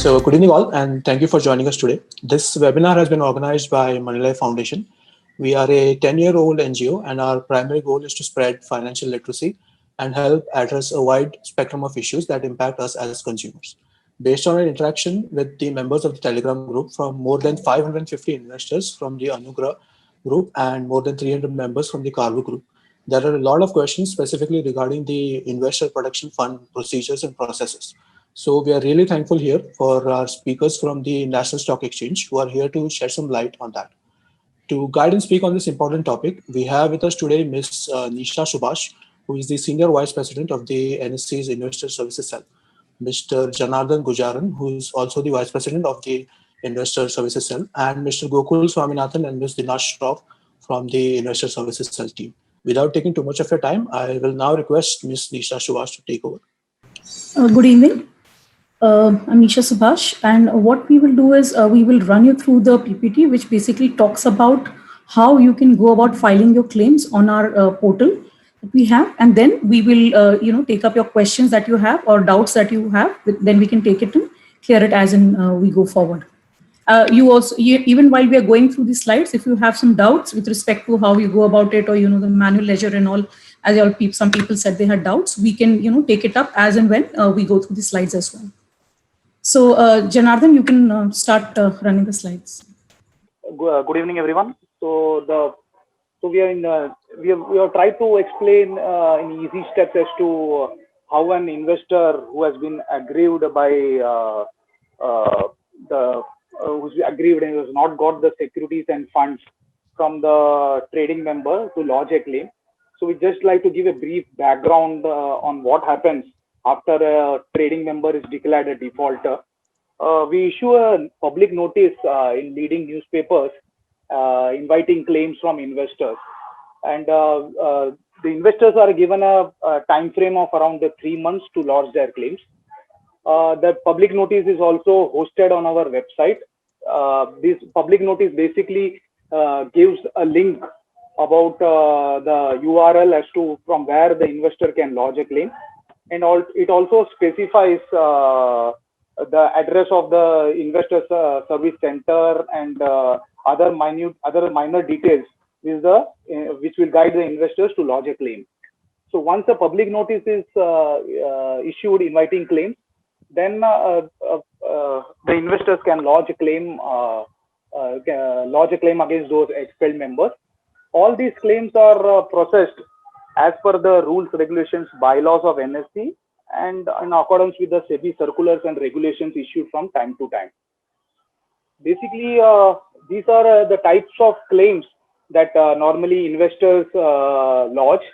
So, good evening, all, and thank you for joining us today. This webinar has been organized by Moneylife Foundation. We are a 10-year-old NGO, and our primary goal is to spread financial literacy and help address a wide spectrum of issues that impact us as consumers. Based on an interaction with the members of the Telegram group from more than 550 investors from the Anugrah group and more than 300 members from the Carvo group, there are a lot of questions specifically regarding the investor protection fund procedures and processes. So we are really thankful here for our speakers from the National Stock Exchange who are here to shed some light on that. To guide and speak on this important topic, we have with us today Ms. Nisha Subhash, who is the Senior Vice President of the NSE's Investor Services Cell, Mr. Janardhan Gujaran, who is also the Vice President of the Investor Services Cell, and Mr. Gokul Swaminathan and Ms. Dinesh Shroff from the Investor Services Cell team. Without taking too much of your time, I will now request Ms. Nisha Subhash to take over. Good evening. I'm Nisha Subhash, and what we will do is we will run you through the PPT, which basically talks about how you can go about filing your claims on our portal that we have, and then we will, take up your questions that you have or doubts that you have. Then we can take it and clear it as in we go forward. Even while we are going through the slides, if you have some doubts with respect to how you go about it, or the manual ledger and all, as some people said they had doubts, we can take it up as and when we go through the slides as well. So, Janardhan, you can start running the slides. Good evening, everyone. So we have tried to explain in easy steps as to how an investor who has been aggrieved by who's aggrieved and has not got the securities and funds from the trading member to lodge a claim. So we just like to give a brief background on what happens after a trading member is declared a defaulter. We issue a public notice in leading newspapers inviting claims from investors, and the investors are given a time frame of around 3 months to lodge their claims. The public notice is also hosted on our website. This public notice basically gives a link about the URL as to from where the investor can lodge a claim, and it also specifies the address of the investor service center and other minor details which will guide the investors to lodge a claim. So once a public notice is issued inviting claims, then the investors can lodge a claim against those expelled members. All these claims are processed as per the rules, regulations, bylaws of NSE and in accordance with the SEBI circulars and regulations issued from time to time. Basically, these are the types of claims that normally investors lodge.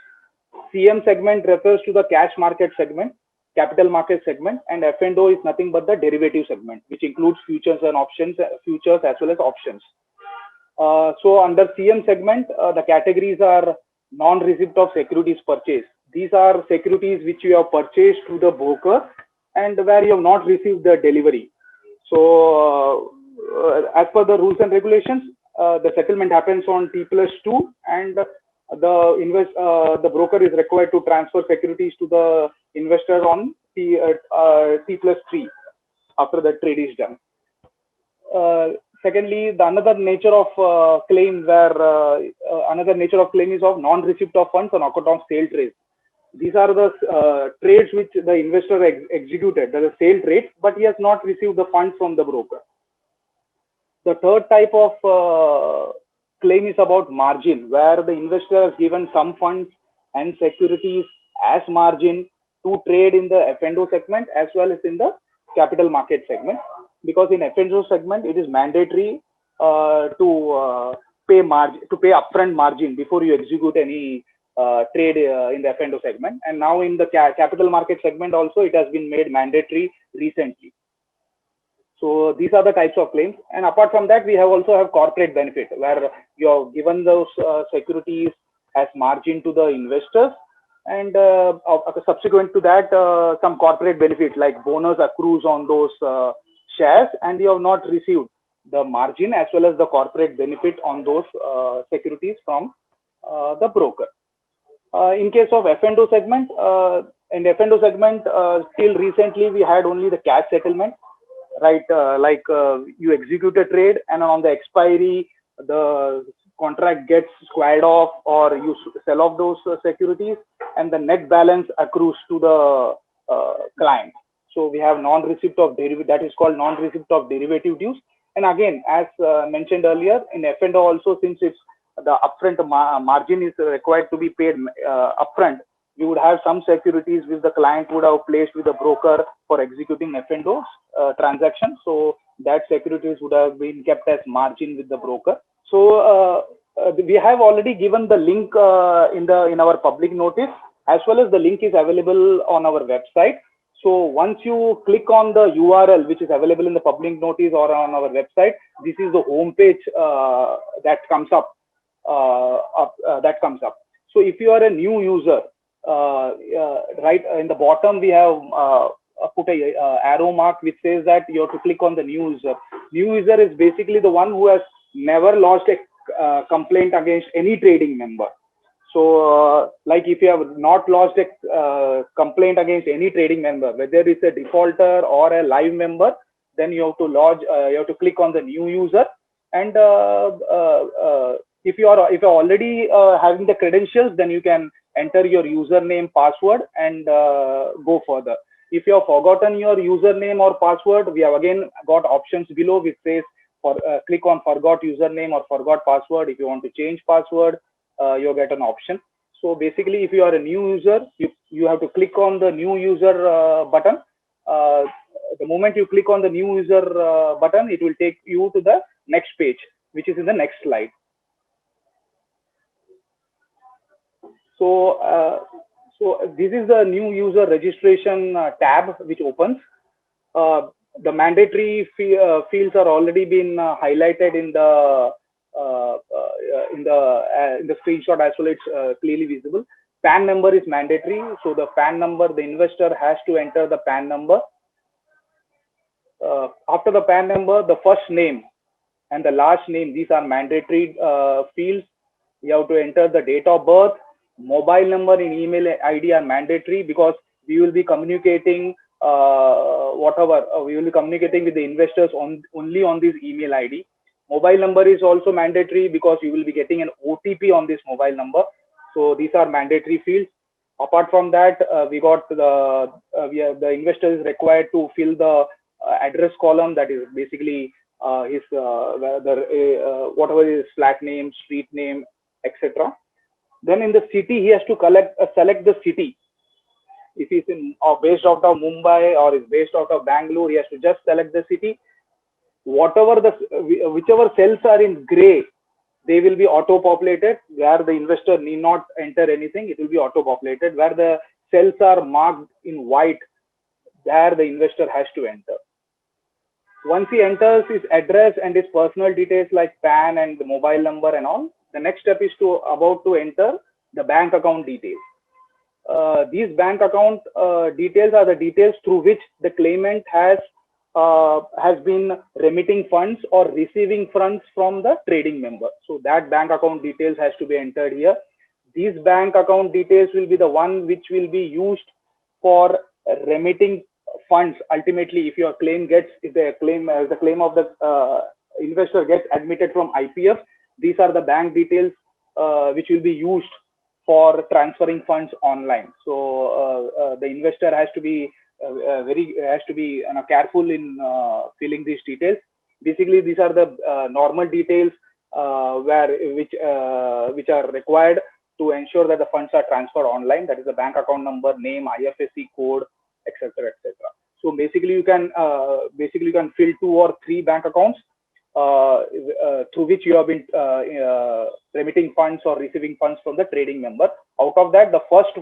CM segment refers to the cash market segment, capital market segment, and F&O is nothing but the derivative segment, which includes futures and options, futures as well as options. So under CM segment, the categories are non-receipt of securities purchase. These are securities which you have purchased through the broker and where you have not received the delivery. So as per the rules and regulations, the settlement happens on T+2, and the broker is required to transfer securities to the investor on T+3 after the trade is done. Secondly, the another nature of claim is of non-receipt of funds on account of sale trades. These are the trades which the investor executed, that is sale trade, but he has not received the funds from the broker. The third type of claim is about margin, where the investor has given some funds and securities as margin to trade in the F&O segment as well as in the capital market segment. Because in F&O segment, it is mandatory to pay upfront margin before you execute any trade in the F&O segment. And now in the capital market segment also, it has been made mandatory recently. So these are the types of claims. And apart from that, we also have corporate benefit, where you have given those securities as margin to the investors, and subsequent to that, some corporate benefit like bonus accrues on those shares, and you have not received the margin as well as the corporate benefit on those securities from the broker. In case of F&O segment, till recently we had only the cash settlement. right? You execute a trade, and on the expiry, the contract gets squared off, or you sell off those securities, and the net balance accrues to the client. So we have non-receipt of derivative, that is called non-receipt of derivative dues. And again, as mentioned earlier, in F&O also, since it's the upfront margin is required to be paid upfront, you would have some securities which the client would have placed with the broker for executing F&O transaction. So that securities would have been kept as margin with the broker. So we have already given the link in our public notice, as well as the link is available on our website. So once you click on the URL which is available in the public notice or on our website, this is the home page that comes up. So if you are a new user, right in the bottom we have put a arrow mark which says that you have to click on the new user. New user is basically the one who has never lodged a complaint against any trading member. So like if you have not lodged a complaint against any trading member, whether it's a defaulter or a live member, then you have to lodge, you have to click on the new user. And if you're already having the credentials, then you can enter your username, password, and go further. If you have forgotten your username or password, we have again got options below which says click on forgot username or forgot password. If you want to change password, you'll get an option. So basically, if you are a new user, you have to click on the new user button. The moment you click on the new user button, it will take you to the next page, which is in the next slide. So this is the new user registration tab which opens. The mandatory fields are already been highlighted in the screenshot as well. It's clearly visible. PAN number is mandatory. So the PAN number, the investor has to enter the PAN number. After the PAN number, the first name and the last name, these are mandatory fields. You have to enter the date of birth. Mobile number and email ID are mandatory because we will be communicating we will be communicating with the investors only on this email ID. Mobile number is also mandatory because you will be getting an OTP on this mobile number. So these are mandatory fields. Apart from that, we got the investor is required to fill the address column, that is basically his whatever his flat name, street name, etc. Then in the city, he has to select the city. If he's based out of Mumbai or is based out of Bangalore, he has to just select the city. Whichever cells are in gray, they will be auto-populated. Where the investor need not enter anything, it will be auto-populated. Where the cells are marked in white, there the investor has to enter. Once he enters his address and his personal details like PAN and the mobile number and all, the next step is about to enter the bank account details. These bank account details are the details through which the claimant has been remitting funds or receiving funds from the trading member. So that bank account details has to be entered here. These bank account details will be the one which will be used for remitting funds. Ultimately, if your claim if the claim of the investor gets admitted from IPF, these are the bank details which will be used for transferring funds online. So the investor has to be careful in filling these details. Basically, these are the normal details which are required to ensure that the funds are transferred online. That is the bank account number, name, IFSC code, etc., etc. So basically, you can fill 2 or 3 bank accounts through which you have been remitting funds or receiving funds from the trading member. Out of that, the first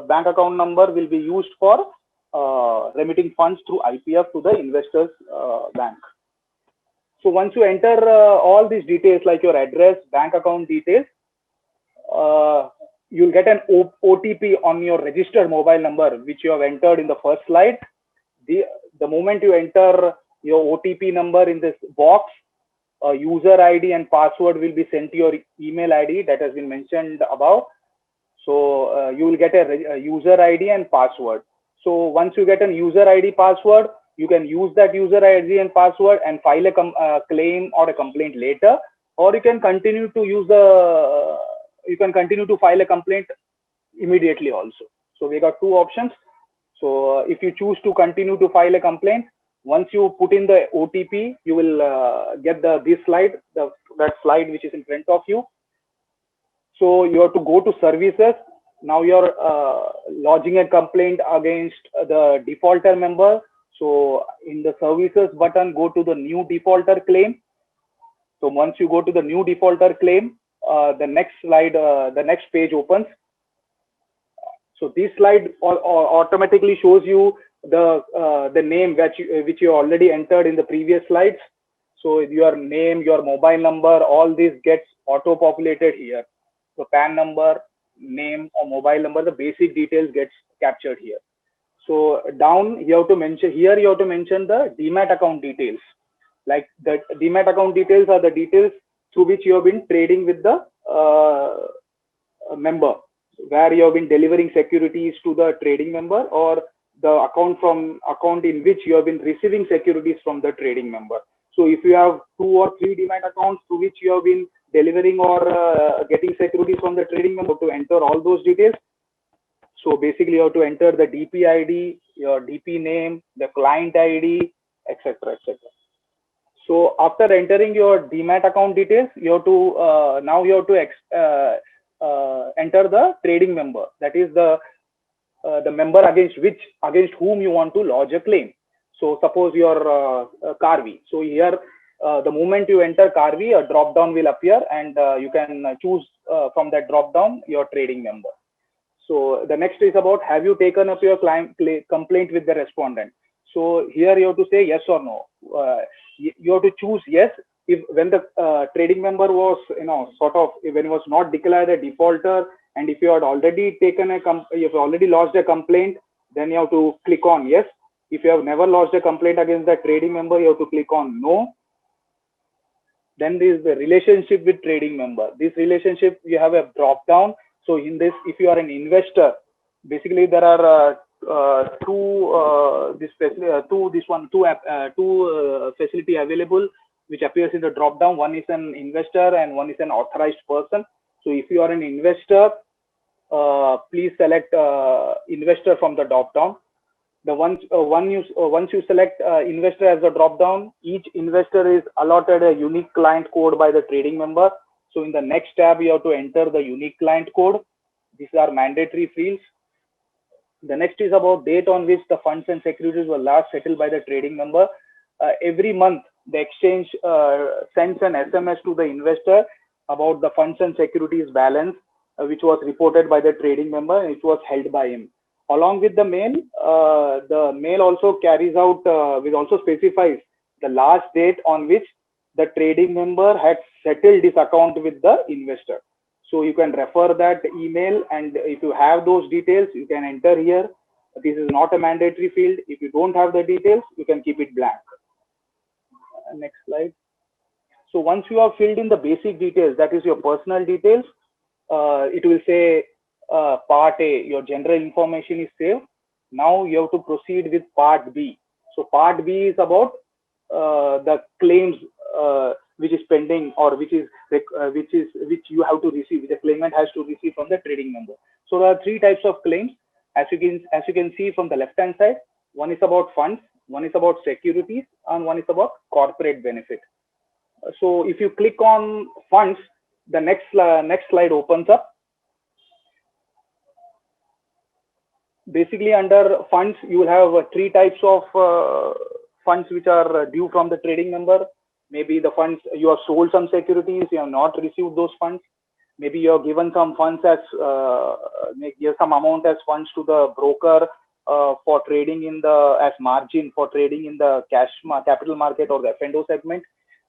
bank account number will be used for remitting funds through IPF to the investor's bank. So once you enter all these details like your address, bank account details, you'll get an OTP on your registered mobile number which you have entered in the first slide. The moment you enter your OTP number in this box, user ID and password will be sent to your email ID that has been mentioned above. So you will get a user ID and password. So once you get a user ID password, You can use that user ID and password and file a claim or a complaint later, or you can continue to use you can continue to file a complaint immediately also. So we got two options. So if you choose to continue to file a complaint, once you put in the OTP, you will get this slide, that slide which is in front of you. So you have to go to services. Now you're lodging a complaint against the defaulter member. So in the services button, go to the new defaulter claim. So once you go to the new defaulter claim, the next slide, the next page opens. So this slide automatically shows you the name which you already entered in the previous slides. So your name, your mobile number, all this gets auto-populated here. So PAN number, name or mobile number, the basic details gets captured here. So down you have to mention the Demat account details. Like the Demat account details are the details through which you have been trading with the member, where you have been delivering securities to the trading member, or the account in which you have been receiving securities from the trading member. So if you have 2 or 3 Demat accounts to which you have been delivering or getting securities from the trading member, to enter all those details. So basically you have to enter the DP ID, your DP name, the client ID, etc., etc. So after entering your Demat account details, you have to now you have to enter the trading member, that is the member against whom you want to lodge a claim. So suppose your Karvi. So here the moment you enter Karvi, a drop down will appear, and you can choose from that drop down your trading member. So the next is about, have you taken up your complaint with the respondent? So here you have to say yes or no. You have to choose yes if when the trading member was when it was not declared a defaulter, and if you had already you've already lodged a complaint, then you have to click on yes. If you have never lodged a complaint against the trading member, you have to click on no. Then there is the relationship with trading member. This relationship, you have a drop down. So in this, if you are an investor, basically there are two facility available which appears in the drop down. One is an investor and one is an authorized person. So if you are an investor, please select investor from the drop down. Once you select investor as a drop down, each investor is allotted a unique client code by the trading member. So in the next tab, you have to enter the unique client code. These are mandatory fields. The next is about date on which the funds and securities were last settled by the trading member. Every month, the exchange sends an SMS to the investor about the funds and securities balance, which was reported by the trading member and it was held by him. Along with the mail also carries out, which also specifies the last date on which the trading member had settled this account with the investor. So you can refer that email, and if you have those details, you can enter here. This is not a mandatory field. If you don't have the details, you can keep it blank. Next slide. So once you have filled in the basic details, that is your personal details, it will say part A, your general information is saved. Now you have to proceed with part B. So part B is about the claims which is pending, or which you have to receive, which the claimant has to receive from the trading member. So there are 3 types of claims, as you can see from the left hand side. One is about funds, one is about securities, and one is about corporate benefit. So if you click on funds, the next slide opens up. Basically, under funds, you will have 3 types of funds which are due from the trading member. Maybe the funds, you have sold some securities, you have not received those funds. Maybe you have given some funds as give some amount as funds to the broker for trading in as margin for trading in the capital market or the F&O segment.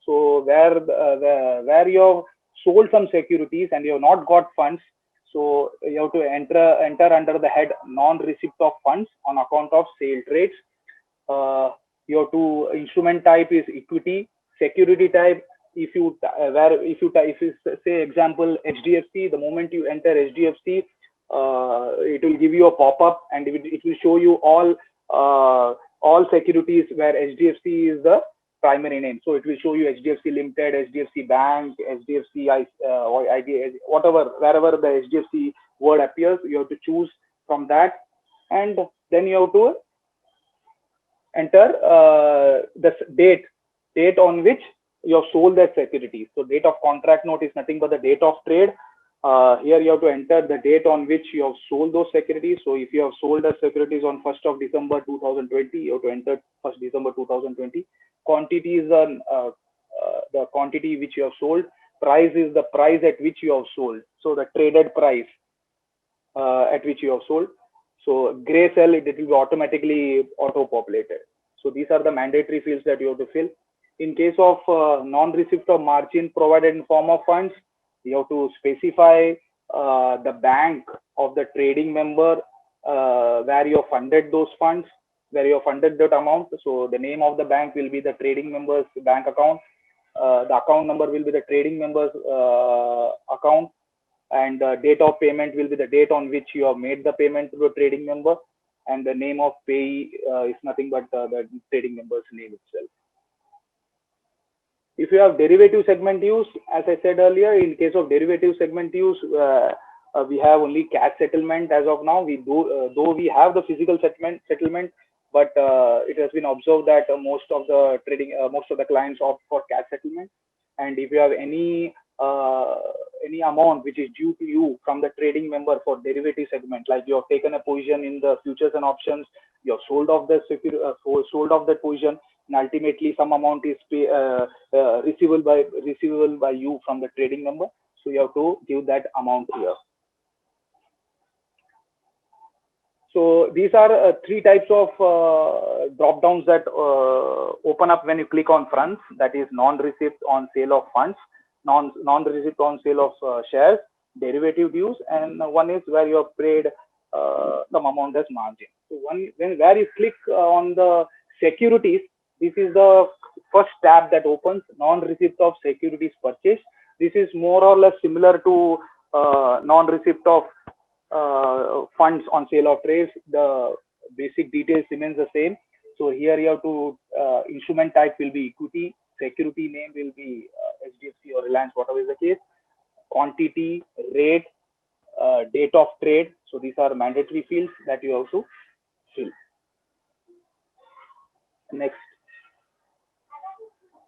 So where you have sold some securities and you have not got funds, so you have to enter under the head non-receipt of funds on account of sale trades. You have to, instrument type is equity. Security type, if you say example HDFC, the moment you enter HDFC, it will give you a pop-up and it will show you all all securities where HDFC is the primary name. So it will show you HDFC Limited, HDFC Bank, HDFC or IDA, whatever, wherever the HDFC word appears, you have to choose from that, and then you have to enter the date on which you have sold that security. So date of contract note is nothing but the date of trade. Here you have to enter the date on which you have sold those securities. So if you have sold the securities on 1st of December 2020, you have to enter 1st December 2020. Quantity is the quantity which you have sold. Price is the price at which you have sold. So the traded price at which you have sold. So gray cell, it will be automatically auto-populated. So these are the mandatory fields that you have to fill. In case of non-receipt of margin provided in form of funds, you have to specify the bank of the trading member where you have funded those funds, where you have funded that amount. So the name of the bank will be the trading member's bank account. The account number will be the trading member's account, and the date of payment will be the date on which you have made the payment to the trading member, and the name of payee is nothing but the trading member's name itself. If you have derivative segment use, as I said earlier, in case of derivative segment use, we have only cash settlement as of now. We do, though we have the physical settlement, but it has been observed that most of the clients opt for cash settlement. And if you have any amount which is due to you from the trading member for derivative segment, like you have taken a position in the futures and options, you have sold off the sold off that position, and ultimately some amount is receivable by you from the trading member. So you have to give that amount here. So these are three types of drop downs that open up when you click on funds. That is non-receipt on sale of funds, non-receipt on sale of shares, derivative dues, and one is where you have paid some amount as margin. So where you click on the securities, this is the first tab that opens, non-receipt of securities purchase. This is more or less similar to non-receipt of funds on sale of trades. The basic details remains the same. So here you have to instrument type will be equity, security name will be HDFC or Reliance, whatever is the case, quantity, rate, date of trade. So these are mandatory fields that you have to fill. Next,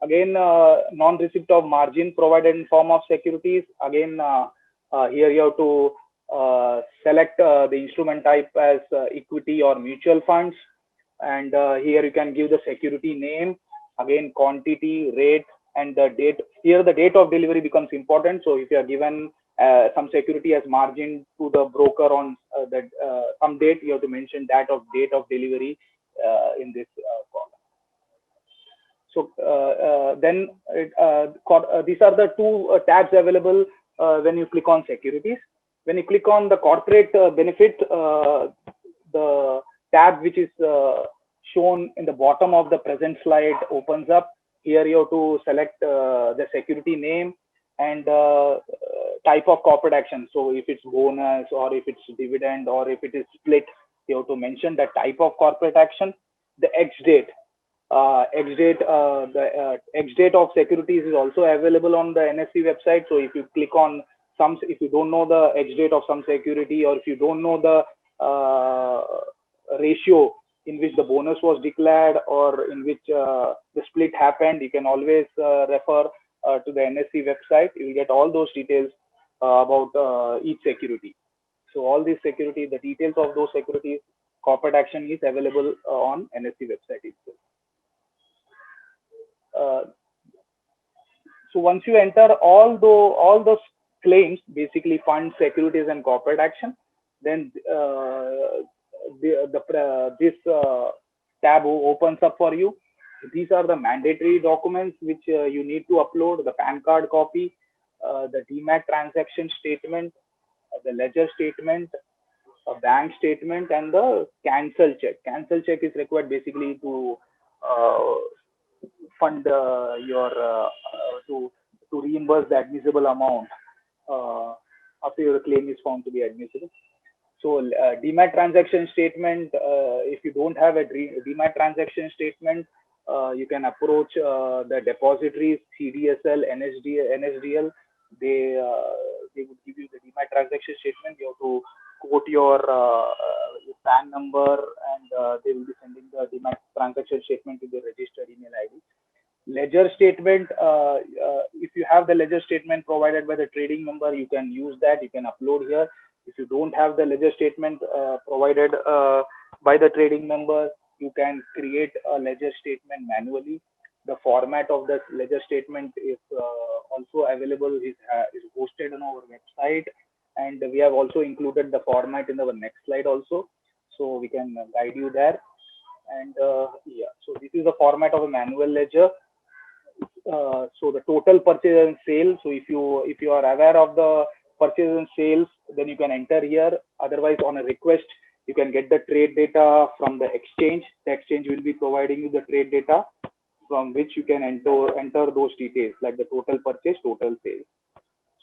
again, non-receipt of margin provided in form of securities. Again, here you have to select the instrument type as equity or mutual funds, and here you can give the security name, again quantity, rate, and the date. Here the date of delivery becomes important. So if you are given some security as margin to the broker on some date, you have to mention that of date of delivery in this column. So then these are the two tabs available when you click on securities. When you click on the corporate benefit, the tab which is shown in the bottom of the present slide opens up. Here you have to select the security name and type of corporate action. So if it's bonus or if it's dividend or if it is split, you have to mention the type of corporate action, the X date. The X date of securities is also available on the NSE website. So if you click on if you don't know the X date of some security, or if you don't know the ratio in which the bonus was declared or in which the split happened, you can always refer to the NSE website. You will get all those details about each security. So all these security, the details of those securities, corporate action is available on NSE website itself. So once you enter all those claims, basically funds, securities, and corporate action, then this tab opens up for you. These are the mandatory documents which you need to upload: the PAN card copy, the DMAT transaction statement, the ledger statement, a bank statement, and the cancel check. Cancel check is required basically to fund to reimburse the admissible amount after your claim is found to be admissible. So DMAT transaction statement, if you don't have a DMAT transaction statement, you can approach the depositories, CDSL, NSDL. They would give you the DMAT transaction statement. You have to quote your PAN number, and they will be sending the DMAT transaction statement to the registered email ID. Ledger statement, if you have the ledger statement provided by the trading member, you can use that. You can upload here. If you don't have the ledger statement provided by the trading member, you can create a ledger statement manually. The format of the ledger statement is also available, is hosted on our website, and we have also included the format in our next slide also, so we can guide you there. And yeah, so this is the format of a manual ledger. So the total purchase and sale. So if you are aware of the purchase and sales, then you can enter here. Otherwise, on a request, you can get the trade data from the exchange. The exchange will be providing you the trade data from which you can enter those details, like the total purchase, total sales.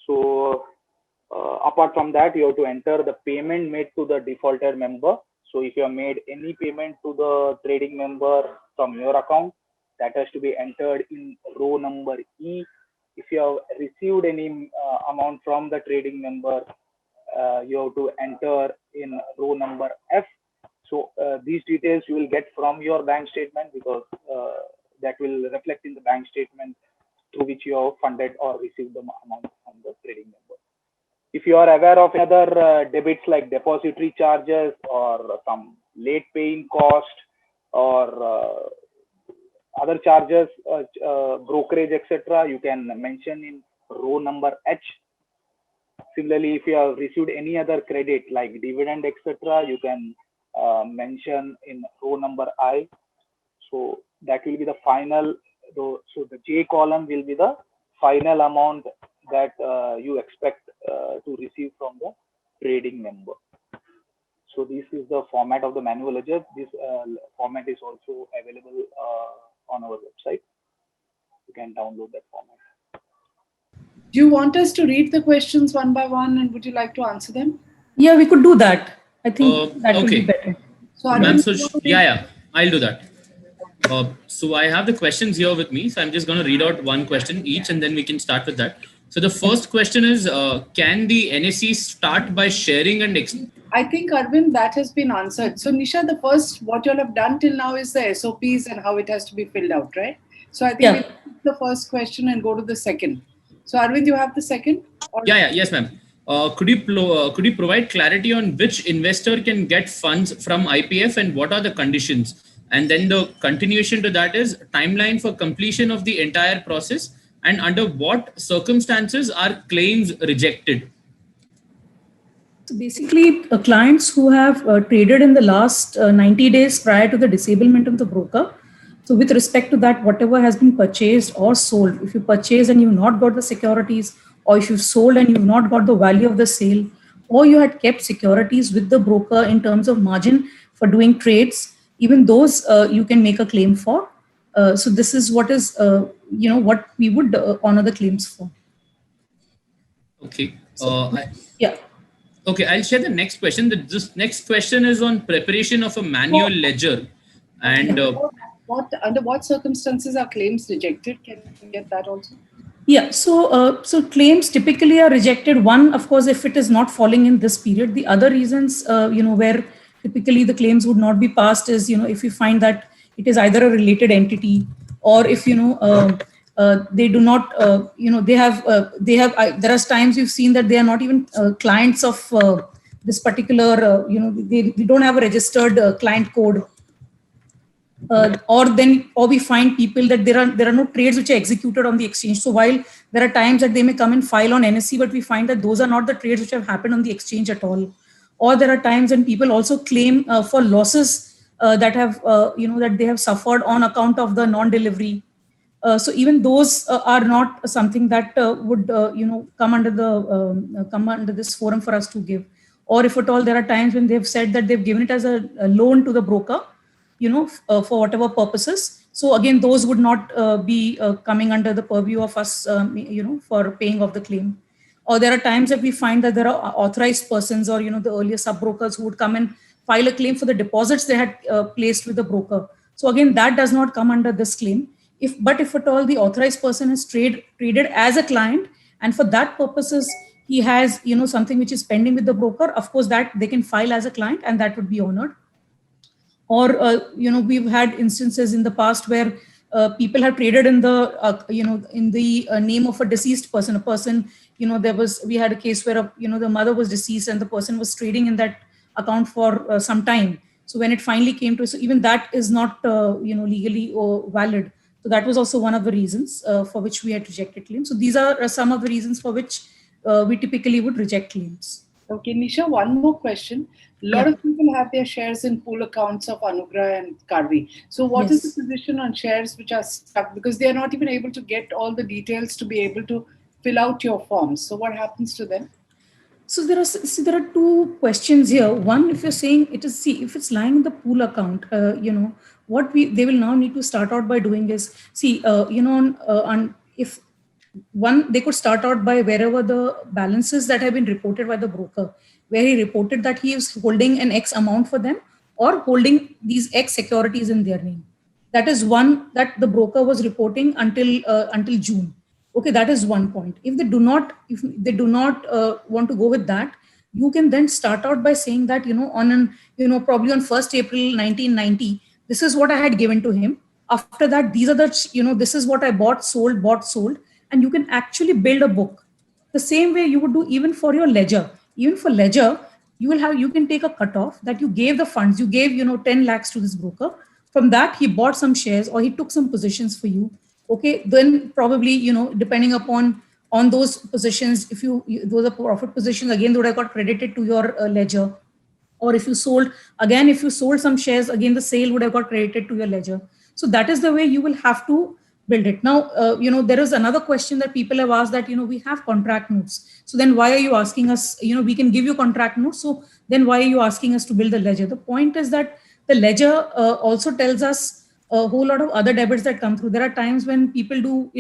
So apart from that, you have to enter the payment made to the defaulted member. So if you have made any payment to the trading member from your account, that has to be entered in row number E. If you have received any amount from the trading member, you have to enter in row number F. So these details you will get from your bank statement, because that will reflect in the bank statement through which you have funded or received the amount from the trading member. If you are aware of other debits like depository charges or some late paying cost or other charges, brokerage, etc., you can mention in row number H. Similarly, if you have received any other credit like dividend, etc., you can mention in row number I. So that will be the final. So the J column will be the final amount that you expect to receive from the trading member. So this is the format of the manual ledger. This format is also available on our website. You can download that format. Do you want us to read the questions one by one, and would you like to answer them? Yeah, we could do that. I think that would be better. So, Ma'am, so yeah, I'll do that. So I have the questions here with me. So I'm just going to read out one question each, and then we can start with that. So the first question is, can the NSE start by sharing and I think, Arvind, that has been answered. So Nisha, the first, what you all have done till now is the SOPs and how it has to be filled out, right? So I think we'll take the first question and go to the second. So Arvind, you have the second? Or yes, ma'am. Could you provide clarity on which investor can get funds from IPF and what are the conditions? And then the continuation to that is timeline for completion of the entire process and under what circumstances are claims rejected? So basically, clients who have traded in the last 90 days prior to the disablement of the broker. So with respect to that, whatever has been purchased or sold, if you purchase and you've not got the securities, or if you've sold and you've not got the value of the sale, or you had kept securities with the broker in terms of margin for doing trades, even those you can make a claim for. So this is what is, what we would honor the claims for. Okay. Yeah. Okay, I'll share the next question. This next question is on preparation of a manual ledger. And under what circumstances are claims rejected? Can you get that also? Yeah, so claims typically are rejected. One, of course, if it is not falling in this period. The other reasons, where typically the claims would not be passed is, if you find that it is either a related entity, or if they do not, there are times you've seen that they are not even clients of this particular, they don't have a registered client code. Or we find people that there are no trades which are executed on the exchange. So while there are times that they may come and file on NSE, but we find that those are not the trades which have happened on the exchange at all. Or there are times when people also claim for losses that have, that they have suffered on account of the non-delivery. So even those are not something that would, come under this forum for us to give. Or if at all, there are times when they've said that they've given it as a loan to the broker, for whatever purposes. So again, those would not be coming under the purview of us, for paying off the claim. or there are times that we find that there are authorized persons or, the earlier sub-brokers who would come and file a claim for the deposits they had placed with the broker. So again, that does not come under this claim. But if at all the authorized person is traded as a client, and for that purposes, he has, something which is pending with the broker, of course, that they can file as a client and that would be honored. Or, we've had instances in the past where people have traded in the, in the name of a deceased person, we had a case where, the mother was deceased and the person was trading in that account for some time. So when it finally came to, so even that is not, legally valid. So that was also one of the reasons for which we had rejected claims. So these are some of the reasons for which we typically would reject claims. Okay, Nisha, one more question. A lot of people have their shares in pool accounts of Anugrah and Karvi. So what is the position on shares which are stuck? Because they are not even able to get all the details to be able to fill out your forms. So what happens to them? So there are two questions here. One, if you're saying if it's lying in the pool account, what they will now need to start out by doing is, if one, they could start out by wherever the balances that have been reported by the broker, where he reported that he is holding an X amount for them or holding these X securities in their name. That is one that the broker was reporting until June. Okay, that is one point. If they do not want to go with that, you can then start out by saying that, probably on 1st April 1990, this is what I had given to him. After that, these are the, this is what I bought, sold. And you can actually build a book. The same way you would do even for your ledger. Even for ledger, you can take a cutoff that you gave the funds, you gave, 10 lakhs to this broker. From that, he bought some shares or he took some positions for you. Okay, then probably, depending upon those positions, if those are profit positions, again, they would have got credited to your ledger. Or if you sold some shares, again, the sale would have got credited to your ledger. So that is the way you will have to build it. Now, there is another question that people have asked that, we have contract notes. So then why are you asking us, we can give you contract notes. So then why are you asking us to build the ledger? The point is that the ledger also tells us a whole lot of other debits that come through. There are times when people do,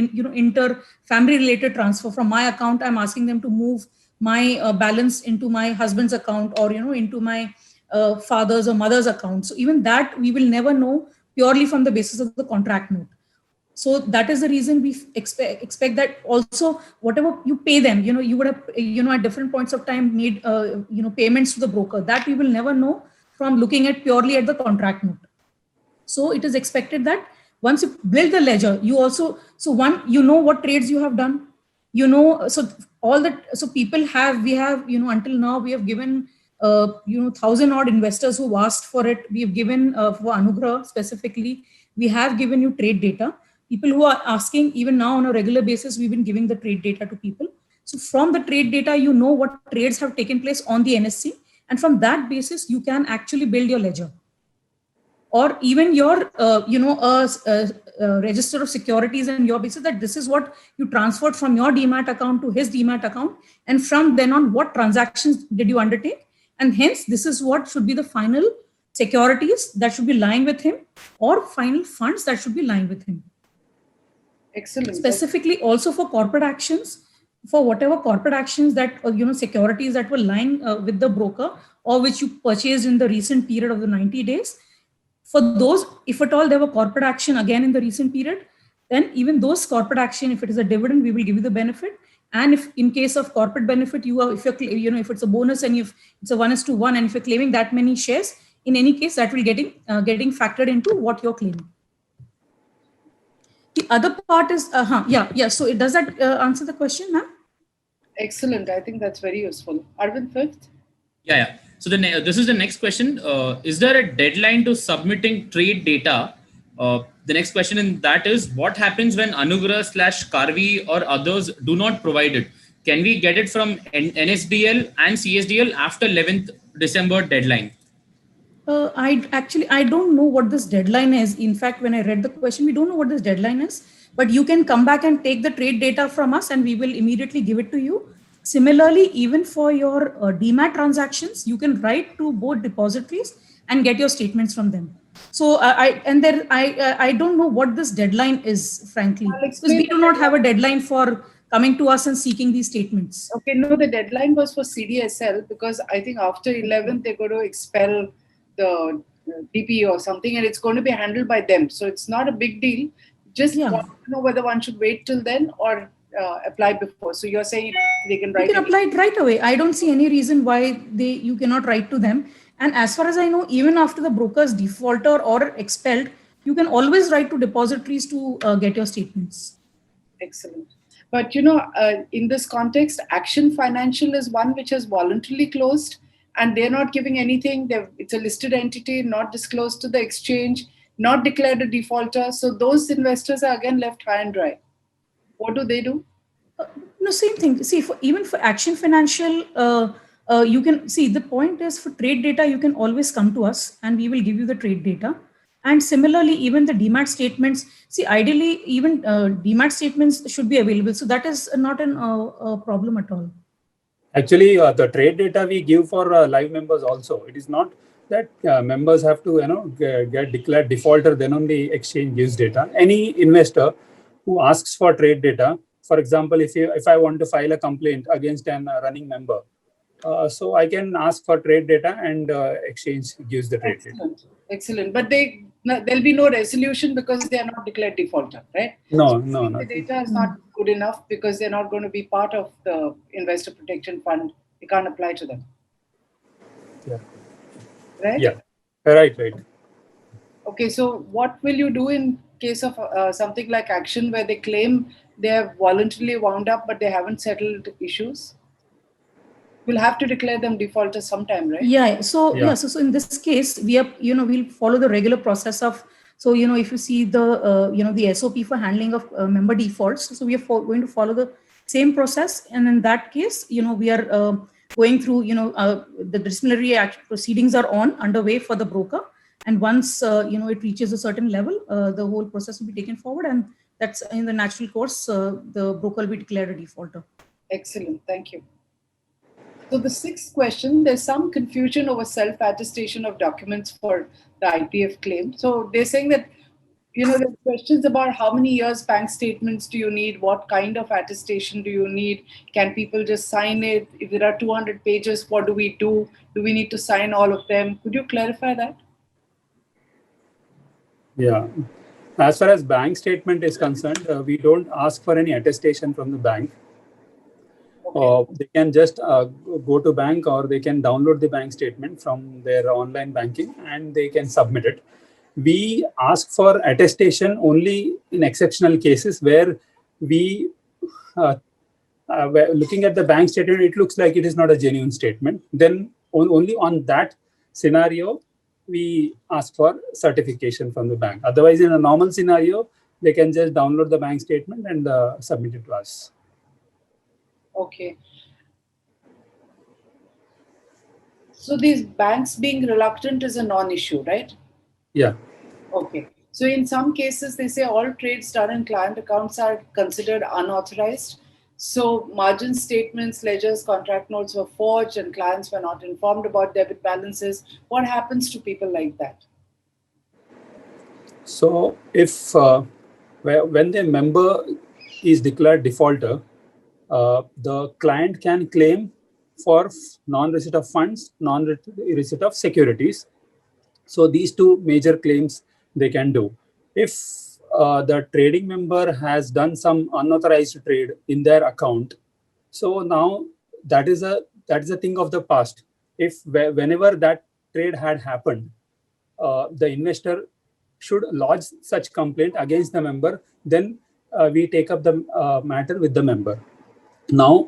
family related transfer from my account. I'm asking them to move my balance into my husband's account or, into my father's or mother's account. So even that we will never know purely from the basis of the contract note. So that is the reason we expect that also whatever you pay them, you would have, at different points of time made, payments to the broker, that we will never know from looking at purely at the contract note. So it is expected that once you build the ledger, you also, what trades you have done, so people have, we have, until now we have given, 1,000 odd investors who asked for it. We have given for Anugrah specifically, we have given you trade data. People who are asking, even now on a regular basis, we've been giving the trade data to people. So from the trade data, what trades have taken place on the NSE. And from that basis, you can actually build your ledger. Or even your, register of securities and your basis that this is what you transferred from your DMAT account to his DMAT account. And from then on, what transactions did you undertake? And hence, this is what should be the final securities that should be lying with him or final funds that should be lying with him. Excellent. Specifically also for corporate actions, for whatever corporate actions that, securities that were lying with the broker or which you purchased in the recent period of the 90 days. For those, if at all there were corporate action again in the recent period, then even those corporate action, if it is a dividend, we will give you the benefit. And if in case of corporate benefit, if it's a bonus and if it's a 1:1, and if you're claiming that many shares, in any case, that will getting factored into what you're claiming. The other part is, So does that answer the question, ma'am? Excellent. I think that's very useful. Arvind, fifth? Yeah. So this is the next question. Is there a deadline to submitting trade data? The next question in that is, what happens when Anugrah / Karvi or others do not provide it? Can we get it from NSDL and CSDL after 11th December deadline? I don't know what this deadline is. In fact, when I read the question, we don't know what this deadline is, but you can come back and take the trade data from us and we will immediately give it to you. Similarly, even for your DMAT transactions, you can write to both depositories and get your statements from them. So I don't know what this deadline is, frankly, because we do not have a deadline for coming to us and seeking these statements. Okay, no, the deadline was for CDSL because I think after 11th they're going to expel the DP or something, and it's going to be handled by them. So it's not a big deal. Just want to know whether one should wait till then or apply before. So you're saying they can write. You can apply it right away. I don't see any reason why you cannot write to them. And as far as I know, even after the broker's defaulter or expelled, you can always write to depositories to get your statements. Excellent. But in this context, Action Financial is one which has voluntarily closed, and they're not giving anything. It's a listed entity, not disclosed to the exchange, not declared a defaulter. So those investors are again left high and dry. What do they do? No, same thing. See, even for Action Financial, you can see the point is for trade data, you can always come to us and we will give you the trade data. And similarly, even the DMAT statements, see, ideally, even DMAT statements should be available. So that is not a problem at all. Actually, the trade data we give for live members also. It is not that members have to get declared defaulter, then only exchange gives data. Any investor who asks for trade data, for example, if I want to file a complaint against an running member, so I can ask for trade data and exchange gives the trade data. Excellent. But there'll be no resolution because they are not declared defaulter, right? No. The data is not good enough because they're not going to be part of the investor protection fund. You can't apply to them. Yeah. Right? Yeah. Right. Okay. So what will you do in case of something like Action where they claim they have voluntarily wound up, but they haven't settled issues? We'll have to declare them defaulters sometime, right? Yeah. So in this case, we'll follow the regular process of. So if you see the SOP for handling of member defaults, so we are going to follow the same process, and in that case, we are going through the disciplinary proceedings are underway for the broker, and once it reaches a certain level, the whole process will be taken forward, and that's in the natural course. The broker will be declared a defaulter. Excellent. Thank you. So the sixth question, there's some confusion over self-attestation of documents for the IPF claim. So they're saying that, there's questions about how many years bank statements do you need? What kind of attestation do you need? Can people just sign it? If there are 200 pages, what do we do? Do we need to sign all of them? Could you clarify that? Yeah. As far as bank statement is concerned, we don't ask for any attestation from the bank. They can just go to bank or they can download the bank statement from their online banking and they can submit it. We ask for attestation only in exceptional cases where we, looking at the bank statement, it looks like it is not a genuine statement. Then only on that scenario, we ask for certification from the bank. Otherwise, in a normal scenario, they can just download the bank statement and submit it to us. Okay. So these banks being reluctant is a non-issue, right? Yeah. Okay. So in some cases, they say all trades done in client accounts are considered unauthorized. So margin statements, ledgers, contract notes were forged and clients were not informed about debit balances. What happens to people like that? So if when the member is declared defaulter, the client can claim for non-receipt of funds, non-receipt of securities. So these two major claims they can do. If the trading member has done some unauthorized trade in their account, so now that is a thing of the past. If whenever that trade had happened, the investor should lodge such complaint against the member. Then we take up the matter with the member. Now,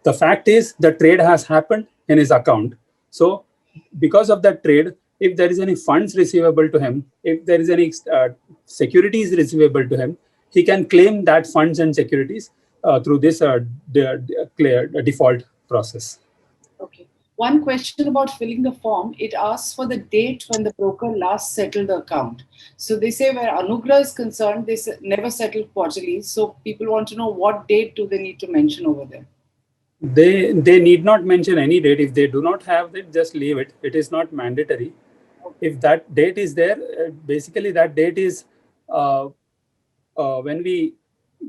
the fact is the trade has happened in his account. So because of that trade, if there is any funds receivable to him, if there is any securities receivable to him, he can claim that funds and securities through this default process. Okay. One question about filling the form, it asks for the date when the broker last settled the account. So they say where Anugrah is concerned, they never settled quarterly. So people want to know what date do they need to mention over there? They need not mention any date. If they do not have it, just leave it. It is not mandatory. Okay. If that date is there, basically that date is when we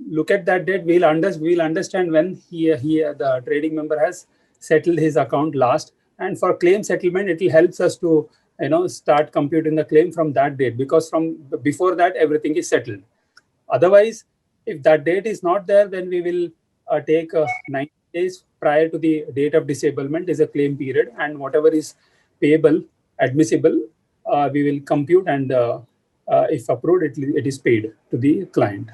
look at that date, we'll understand when the trading member has settled his account last. And for claim settlement, it will helps us to start computing the claim from that date, because from before that everything is settled. Otherwise, if that date is not there, then we will take 90 days prior to the date of disablement is a claim period, and whatever is payable, admissible, we will compute, and if approved, it is paid to the client.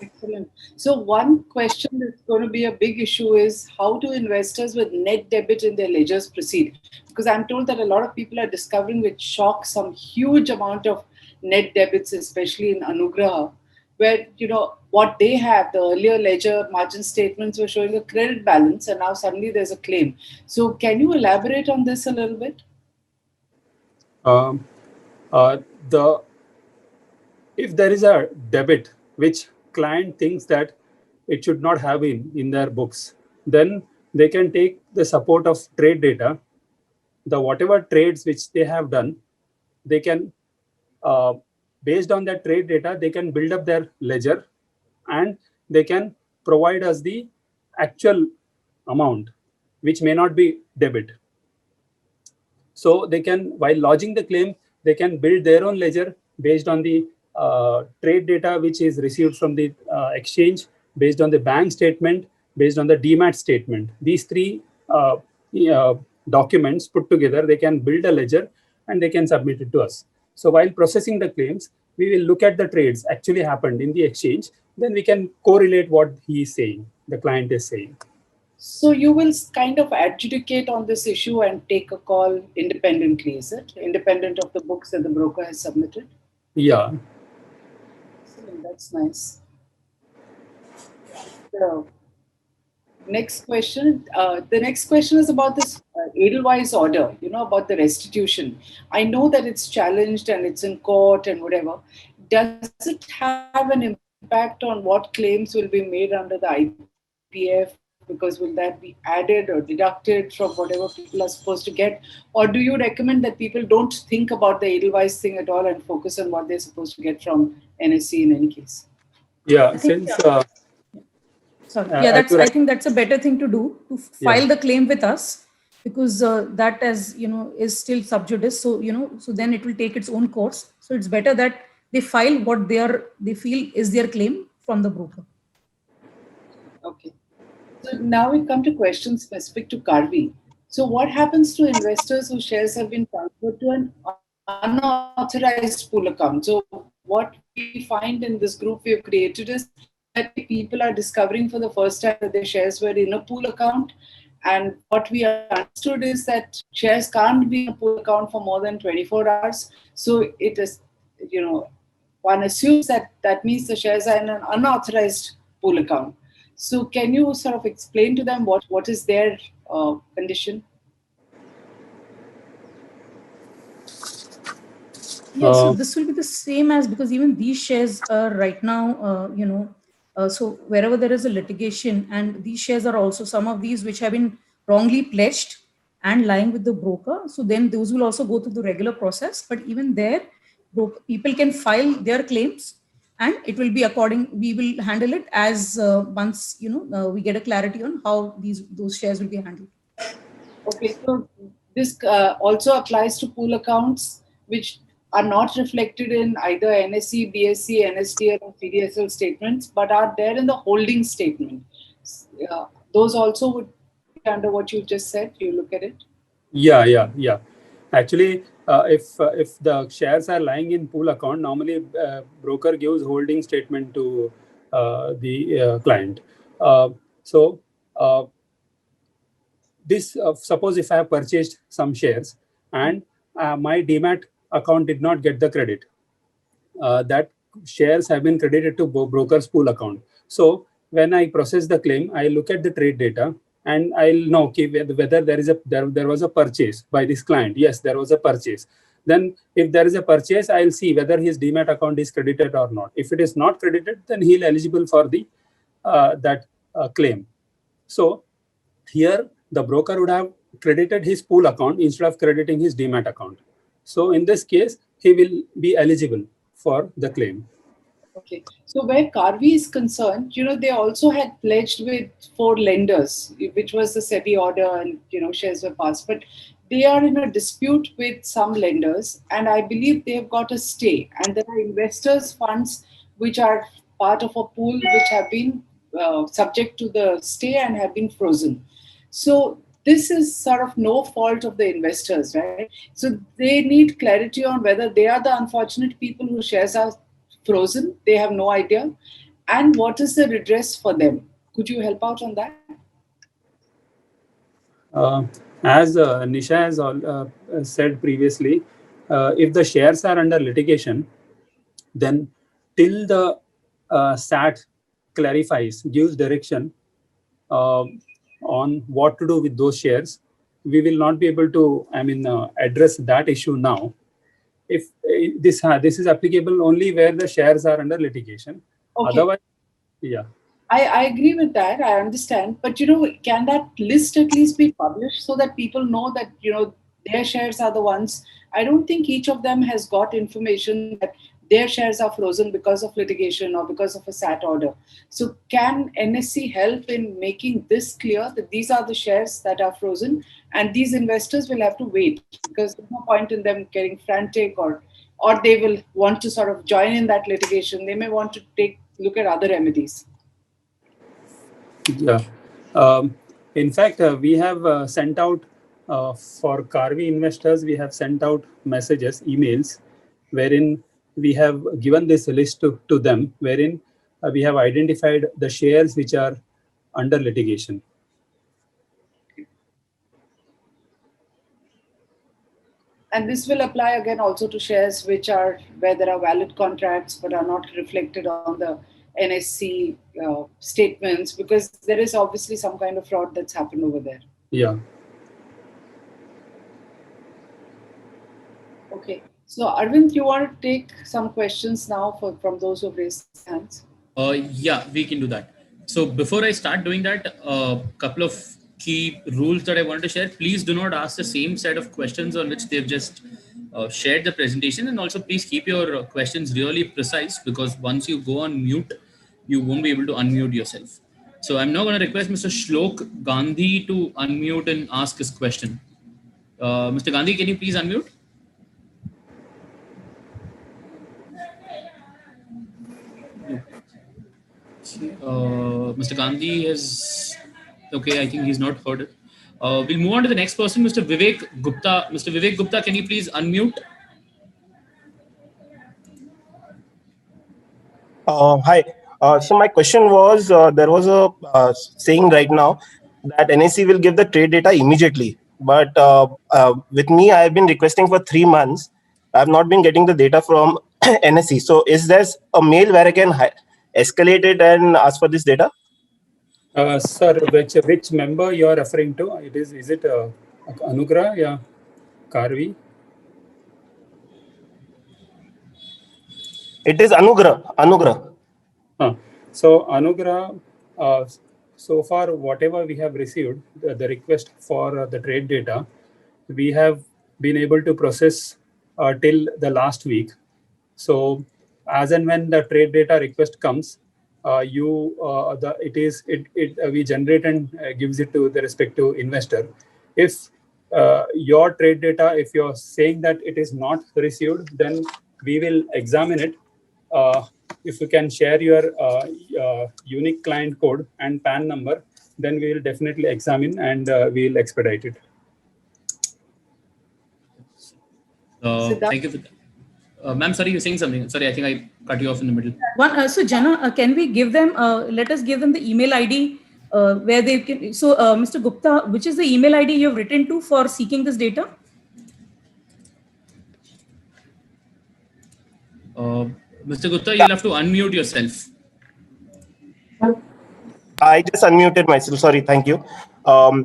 Excellent. So one question that's going to be a big issue is how do investors with net debit in their ledgers proceed? Because I'm told that a lot of people are discovering with shock some huge amount of net debits, especially in Anugraha, where, what they have, the earlier ledger margin statements were showing a credit balance, and now suddenly there's a claim. So can you elaborate on this a little bit? If there is a debit which client thinks that it should not have in their books, then they can take the support of trade data. The whatever trades which they have done, they can, based on that trade data, they can build up their ledger, and they can provide us the actual amount, which may not be debit. So they can, while lodging the claim, they can build their own ledger based on the trade data which is received from the exchange, based on the bank statement, based on the DMAT statement. These three documents put together, they can build a ledger and they can submit it to us. So while processing the claims, we will look at the trades actually happened in the exchange. Then we can correlate what he is saying, the client is saying. So you will kind of adjudicate on this issue and take a call independently, is it? Independent of the books that the broker has submitted? Yeah. Excellent. That's nice. So, next question. The next question is about this Edelweiss order, about the restitution. I know that it's challenged and it's in court and whatever. Does it have an impact on what claims will be made under the IPF? Because will that be added or deducted from whatever people are supposed to get? Or do you recommend that people don't think about the Edelweiss thing at all and focus on what they're supposed to get from NSE in any case? Yeah, I think that's a better thing to do, to file the claim with us, because that, as is still sub judice. So so then it will take its own course. So it's better that they file what they feel is their claim from the broker. Okay. So now we come to questions specific to Karvy. So what happens to investors whose shares have been transferred to an unauthorized pool account? So what we find in this group we have created is that people are discovering for the first time that their shares were in a pool account. And what we understood is that shares can't be in a pool account for more than 24 hours. So it is, one assumes that means the shares are in an unauthorized pool account. So can you sort of explain to them what is their condition? Yeah, so this will be the same as, because even these shares are right now, so wherever there is a litigation, and these shares are also some of these which have been wrongly pledged and lying with the broker. So then those will also go through the regular process. But even there, people can file their claims, and it will be we will handle it as once, we get a clarity on how those shares will be handled. Okay, so this also applies to pool accounts which are not reflected in either NSE, BSE, NSDL or CDSL statements, but are there in the holding statement. Those also would be under what you just said. You look at it. Yeah. Actually, if the shares are lying in pool account, normally broker gives holding statement to the client. This suppose if I have purchased some shares and my DMAT account did not get the credit, that shares have been credited to broker's pool account. So when I process the claim, I look at the trade data and I'll know whether there was a purchase by this client. Yes, there was a purchase. Then if there is a purchase, I'll see whether his DMAT account is credited or not. If it is not credited, then he'll eligible for the that claim. So here the broker would have credited his pool account instead of crediting his DMAT account. So in this case, he will be eligible for the claim. Okay. So where Karvi is concerned, they also had pledged with 4 lenders, which was the SEBI order, and shares were passed. But they are in a dispute with some lenders, and I believe they have got a stay. And there are investors' funds which are part of a pool which have been subject to the stay and have been frozen. So this is sort of no fault of the investors, right? So they need clarity on whether they are the unfortunate people whose shares are frozen, they have no idea, and what is the redress for them. Could you help out on that? As Nisha has said previously, if the shares are under litigation, then till the SAT clarifies, gives direction on what to do with those shares, we will not be able to, address that issue now. If this is applicable only where the shares are under litigation. Okay. Otherwise, yeah. I agree with that. I understand. But, can that list at least be published so that people know that, their shares are the ones? I don't think each of them has got information that their shares are frozen because of litigation or because of a SAT order. So can NSE help in making this clear that these are the shares that are frozen, and these investors will have to wait because there's no point in them getting frantic, or they will want to sort of join in that litigation. They may want to look at other remedies. Yeah. In fact, we have sent out for Karvi investors, we have sent out messages, emails, wherein we have given this list to them, wherein we have identified the shares which are under litigation. And this will apply again also to shares where there are valid contracts but are not reflected on the NSE statements, because there is obviously some kind of fraud that's happened over there. Yeah. Okay. So Arvind, you want to take some questions now from those who have raised hands? Yeah, we can do that. So before I start doing that, a couple of key rules that I wanted to share. Please do not ask the same set of questions on which they've just shared the presentation. And also please keep your questions really precise, because once you go on mute, you won't be able to unmute yourself. So I'm now going to request Mr. Shlok Gandhi to unmute and ask his question. Mr. Gandhi, can you please unmute? Mr. Gandhi has, okay, I think he's not heard it. We'll move on to the next person, Mr. Vivek Gupta. Mr. Vivek Gupta, can you please unmute? Hi. So my question was, there was a saying right now that NSE will give the trade data immediately. But with me, I have been requesting for 3 months. I have not been getting the data from NSE. So is there a mail where I can escalate it and ask for this data? Sir, which member you are referring to? Is it Anugrah? Yeah, Karvi. It is Anugrah. So Anugrah, so far whatever we have received, the request for the trade data, we have been able to process till the last week. So as and when the trade data request comes, we generate and gives it to the respective investor. If your trade data, if you're saying that it is not received, then we will examine it. If you can share your unique client code and PAN number, then we will definitely examine and we'll expedite it. Thank you for that. Ma'am, sorry, you're saying something. Sorry, I think I cut you off in the middle. So Jana, can we give them, let us give them the email ID where they can, so Mr. Gupta, which is the email ID you've written to for seeking this data? Mr. Gupta, you'll have to unmute yourself. I just unmuted myself. Sorry, thank you.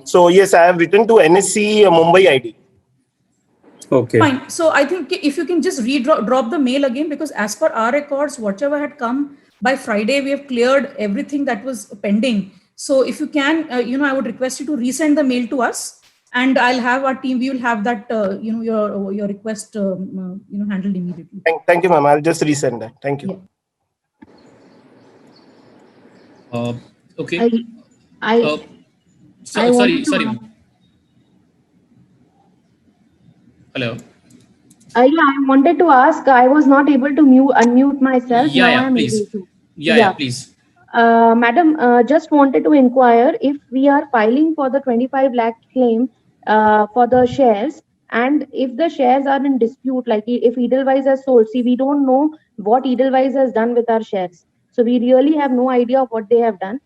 So yes, I have written to NSE Mumbai ID. Okay. Fine. So I think if you can just drop the mail again, because as per our records, whatever had come by Friday, we have cleared everything that was pending. So if you can, I would request you to resend the mail to us, and I'll have our team. We will have that, your request, handled immediately. Thank you, ma'am. I'll just resend that. Thank you. Yeah. Okay. I I Sorry, wanted to. sorry, ma'am. Hello. Yeah, I wanted to ask. I was not able to unmute myself. Yeah, Now yeah, I am able please. to. Yeah, Yeah. please. Madam, just wanted to inquire if we are filing for the 25 lakh claim for the shares, and if the shares are in dispute, like if Edelweiss has sold, see, we don't know what Edelweiss has done with our shares. So we really have no idea of what they have done.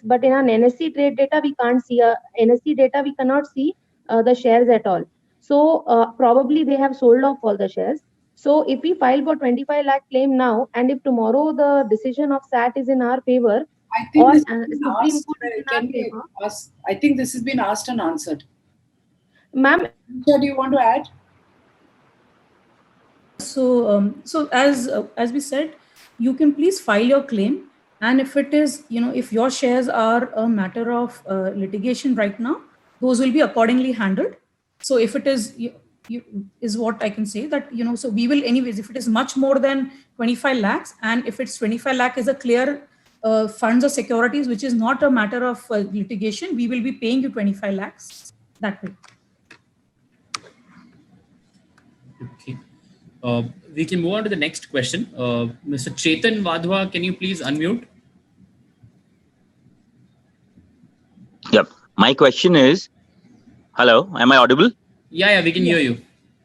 But in an NSE trade data, we can't see NSE data, we cannot see the shares at all. So probably they have sold off all the shares. So if we file for 25 lakh claim now, and if tomorrow the decision of SAT is in our favor, I think or this has been Supreme asked. Court is in our Can we favor, ask? I think this has been asked and answered. ma'am, Nisha, do you want to add? So, as we said, you can please file your claim, and if it is, if your shares are a matter of litigation right now, those will be accordingly handled. So, if it is, is what I can say that so we will anyways. If it is much more than 25 lakhs, and if it's 25 lakh is a clear funds or securities, which is not a matter of litigation, we will be paying you 25 lakhs that way. Okay. We can move on to the next question. Mr. Chetan Wadhwa, can you please unmute? Yep. My question is, hello, am I audible? Yeah, we can hear you.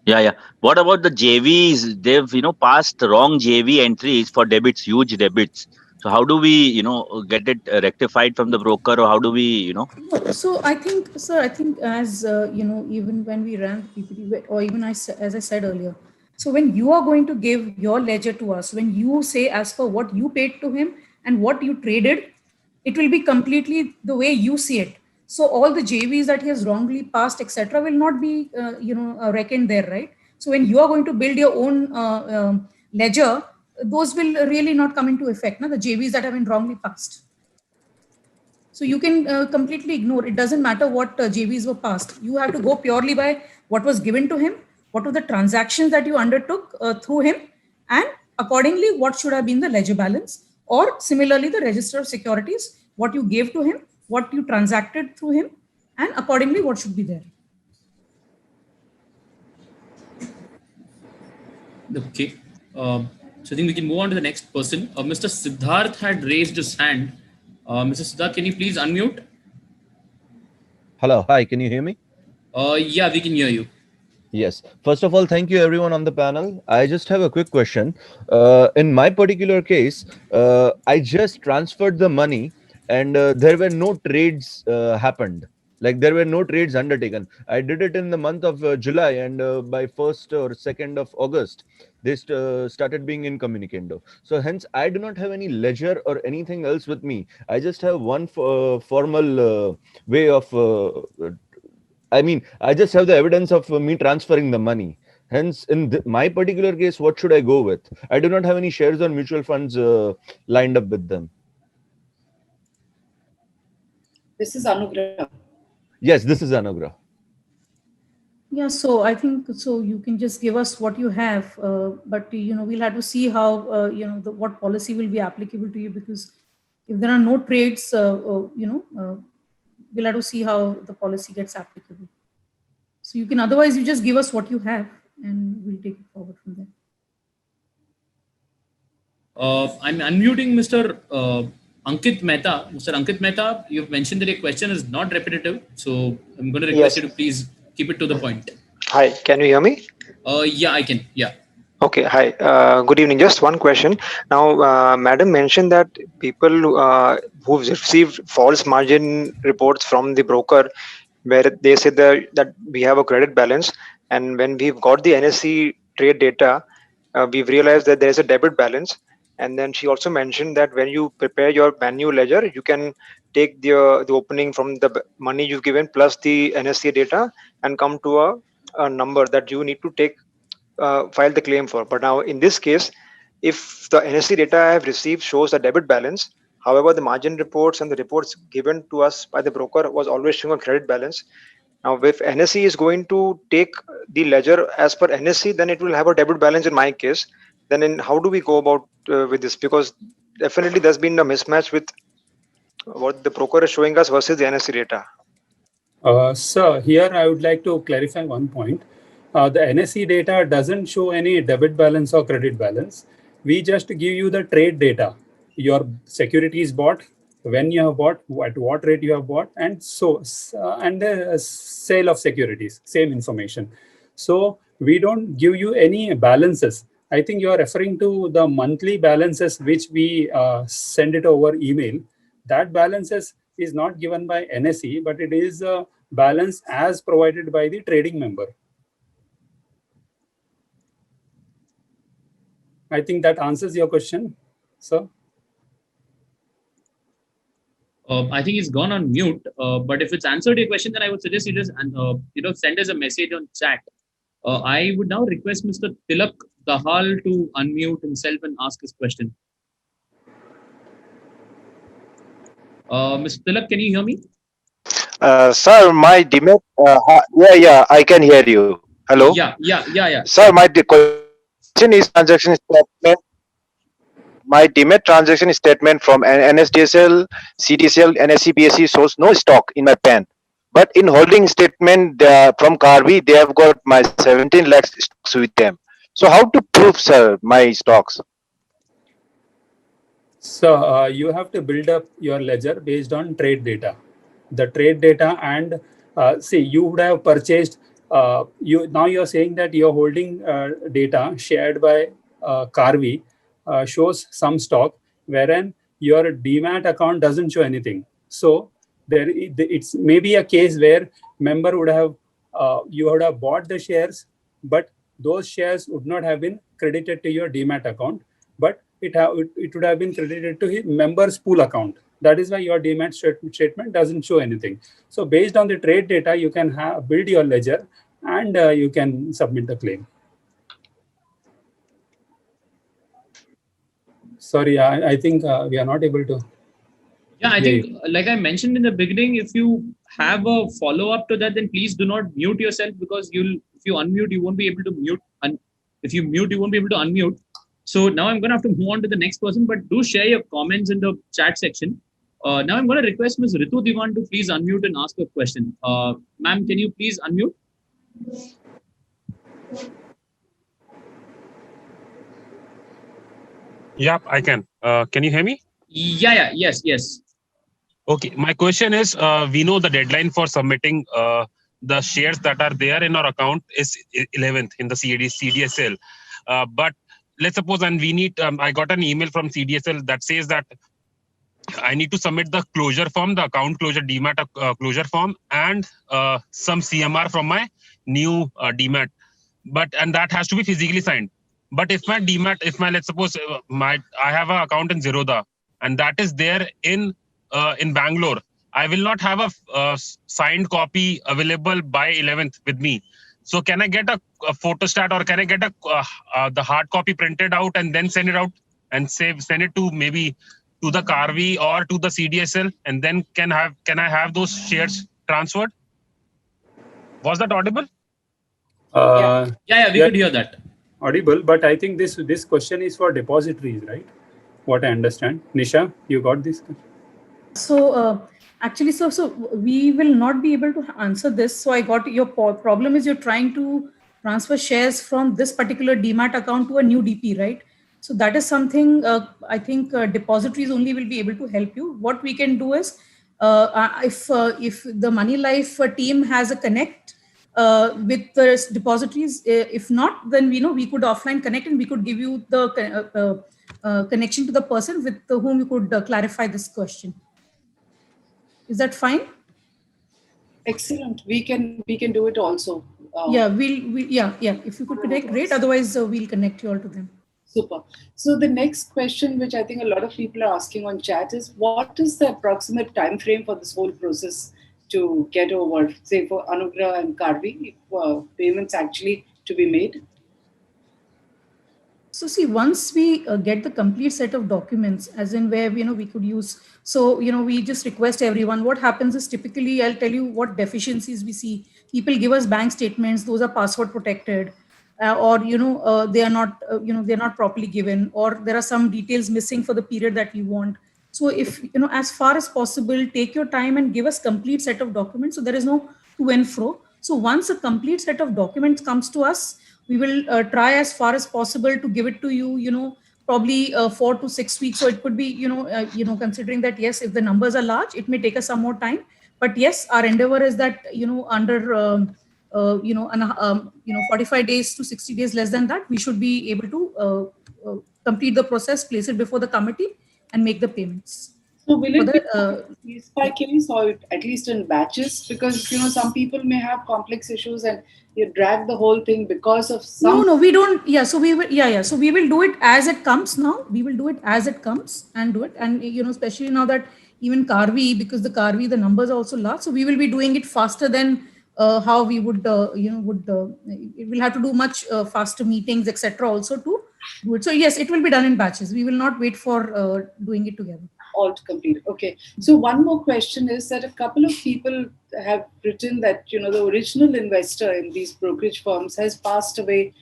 Yeah. What about the JVs? They've, passed wrong JV entries for debits, huge debits. So how do we, get it rectified from the broker, or how do we, So I think, sir, as even when we ran the PPT, or even as I said earlier, so when you are going to give your ledger to us, when you say as per what you paid to him and what you traded, it will be completely the way you see it. So all the JVs that he has wrongly passed, etc., will not be reckoned there, right? So when you are going to build your own ledger, those will really not come into effect. The JVs that have been wrongly passed. So you can completely ignore. It doesn't matter what JVs were passed. You have to go purely by what was given to him, what were the transactions that you undertook through him, and accordingly, what should have been the ledger balance, or similarly, the register of securities, what you gave to him, what you transacted through him, and accordingly, what should be there. Okay. So I think we can move on to the next person. Mr. Siddharth had raised his hand. Mr. Siddharth, can you please unmute? Hello. Hi. Can you hear me? Yeah, we can hear you. Yes. First of all, thank you everyone on the panel. I just have a quick question. In my particular case, I just transferred the money and there were no trades happened. Like there were no trades undertaken. I did it in the month of July, and by 1st or 2nd of August, they started being incommunicado. So hence, I do not have any ledger or anything else with me. I just have one formal way of I just have the evidence of me transferring the money. Hence, in my particular case, what should I go with? I do not have any shares or mutual funds lined up with them. This is Anugrah. Yes, this is Anugrah. Yeah, so I think so. You can just give us what you have, but we'll have to see how what policy will be applicable to you, because if there are no trades, we'll have to see how the policy gets applicable. So you can otherwise you just give us what you have, and we'll take it forward from there. I'm unmuting Mr. Ankit Mehta. Mr. Ankit Mehta, you've mentioned that your question is not repetitive, so I'm going to request you to please keep it to the point. Hi, can you hear me? Yeah, I can. Yeah. Okay, hi. Good evening. Just one question. Now, Madam mentioned that people who've received false margin reports from the broker, where they say that we have a credit balance, and when we've got the NSE trade data, we've realized that there is a debit balance. And then she also mentioned that when you prepare your manual ledger, you can take the opening from the money you've given plus the NSE data and come to a number that you need to take file the claim for. But now in this case, if the NSE data I have received shows a debit balance, however, the margin reports and the reports given to us by the broker was always showing a credit balance. Now, if NSE is going to take the ledger as per NSE, then it will have a debit balance in my case. Then how do we go about with this? Because definitely there's been a mismatch with what the broker is showing us versus the NSE data. Sir, here I would like to clarify one point. The NSE data doesn't show any debit balance or credit balance. We just give you the trade data. Your securities bought, when you have bought, at what rate you have bought, and the sale of securities, same information. So we don't give you any balances. I think you are referring to the monthly balances which we send it over email. That balances is not given by NSE, but it is a balance as provided by the trading member. I think that answers your question, sir. I think he's gone on mute. But if it's answered your question, then I would suggest you just send us a message on chat. I would now request Mr. Tilak Dahal to unmute himself and ask his question. Mr. Tilak, can you hear me? Sir, my demat. Yeah, I can hear you. Hello. Yeah. Sir, my question is transaction statement. My demat transaction statement from NSDSL, CDSL, NSE, BSE shows no stock in my PAN. But in holding statement from Karvi, they have got my 17 lakhs stocks with them. So how to prove, sir, my stocks? So you have to build up your ledger based on trade data. The trade data and see, you would have purchased. Now you're saying that you're holding data shared by Karvi shows some stock, wherein your Demat account doesn't show anything. So it's maybe a case where member would have you would have bought the shares, but those shares would not have been credited to your Demat account, but it would have been credited to his member's pool account. That is why your Demat statement doesn't show anything. So based on the trade data, you can build your ledger and you can submit the claim. Sorry, I think we are not able to. Yeah, I think, like I mentioned in the beginning, if you have a follow-up to that, then please do not mute yourself, because if you unmute, you won't be able to mute. And if you mute, you won't be able to unmute. So now I'm going to have to move on to the next person, but do share your comments in the chat section. Now I'm going to request Ms. Ritu Diwan to please unmute and ask a question. Ma'am, can you please unmute? Yeah, I can. Can you hear me? Yes. Okay, my question is, we know the deadline for submitting the shares that are there in our account is 11th in the CDSL. But let's suppose, and we need, I got an email from CDSL that says that I need to submit the closure form, the account closure, Demat closure form, and some CMR from my new Demat. And that has to be physically signed. But if my Demat, let's suppose I have an account in Zerodha, and that is there in Bangalore, I will not have a signed copy available by 11th with me. So can I get a photostat, or can I get the hard copy printed out and then send it out and send it to maybe to the Karvi or to the CDSL, and then can I have those shares transferred? Was that audible? We could hear that. Audible, but I think this question is for depositories, right? What I understand. Nisha, you got this? So actually, so we will not be able to answer this. So I got your problem is you're trying to transfer shares from this particular Demat account to a new DP, right? So that is something I think depositories only will be able to help you. What we can do is if the Money Life team has a connect with the depositories, if not, then we could offline connect and we could give you the connection to the person with whom you could clarify this question. Is that fine? Excellent. We can do it also. Yeah, if you could connect, great. Otherwise, we'll connect you all to them. Super. So the next question, which I think a lot of people are asking on chat, is what is the approximate time frame for this whole process to get over, say for Anugrah and Karvi, payments actually to be made? So see, once we get the complete set of documents, as in where we could use, so we just request everyone. What happens is typically, I'll tell you what deficiencies we see. People give us bank statements; those are password protected, or they are not they're not properly given, or there are some details missing for the period that we want. So if, as far as possible, take your time and give us complete set of documents. So there is no to and fro. So once a complete set of documents comes to us, we will try as far as possible to give it to you, probably 4 to 6 weeks. So it could be, considering that, yes, if the numbers are large, it may take us some more time. But yes, our endeavor is that, under 45 days to 60 days, less than that, we should be able to complete the process, place it before the committee, and make the payments. So will it be case by case or at least in batches? Because some people may have complex issues and you drag the whole thing because of some. No, we don't. Yeah, so we will. Yeah. So we will do it as it comes. Now we will do it as it comes and do it. And especially now that even Karvi, because the numbers are also large, so we will be doing it faster than how we would. It will have to do much faster meetings, etc. Also to do it. So yes, it will be done in batches. We will not wait for doing it together. All to complete. Okay. So one more question is that a couple of people have written that, the original investor in these brokerage firms has passed away,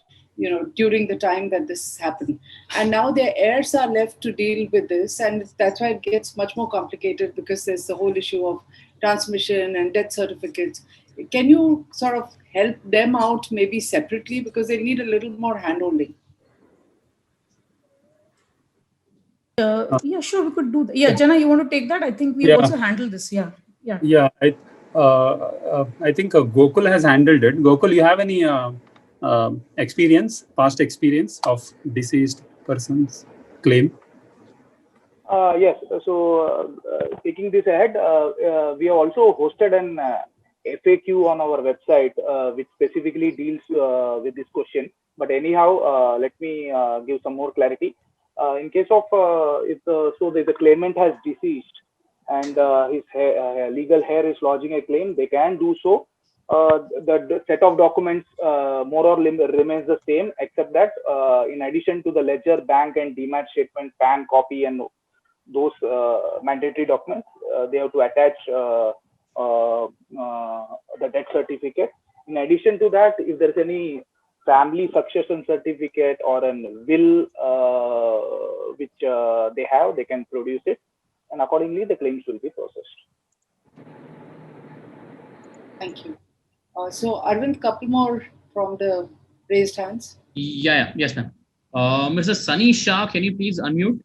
during the time that this happened. And now their heirs are left to deal with this. And that's why it gets much more complicated because there's the whole issue of transmission and death certificates. Can you sort of help them out maybe separately because they need a little more handholding? Yeah, sure, we could do that. Yeah, Jana, you want to take that? I think we also handled this. Yeah. I think Gokul has handled it. Gokul, you have any past experience of deceased person's claim? Yes. So taking this ahead, we have also hosted an FAQ on our website, which specifically deals with this question. But anyhow, let me give some more clarity. In case of if the claimant has deceased and his legal heir is lodging a claim, they can do so. The set of documents more or less remains the same, except that in addition to the ledger, bank and demat statement, PAN copy, and those mandatory documents, they have to attach the death certificate. In addition to that, if there's any family succession certificate or a will which they have, they can produce it, and accordingly the claims will be processed. Thank you. So Arvind, couple more from the raised hands. Yes, ma'am. Mr. Sunny Shah, can you please unmute?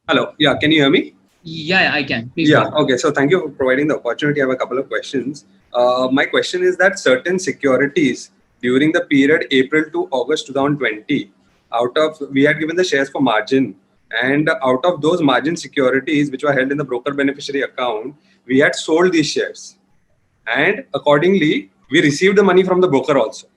Hello. Yeah, can you hear me? Yeah, I can. Please. Yeah. Okay. So thank you for providing the opportunity. I have a couple of questions. My question is that certain securities during the period April to August 2020, we had given the shares for margin, and out of those margin securities which were held in the broker beneficiary account, we had sold these shares, and accordingly we received the money from the broker also.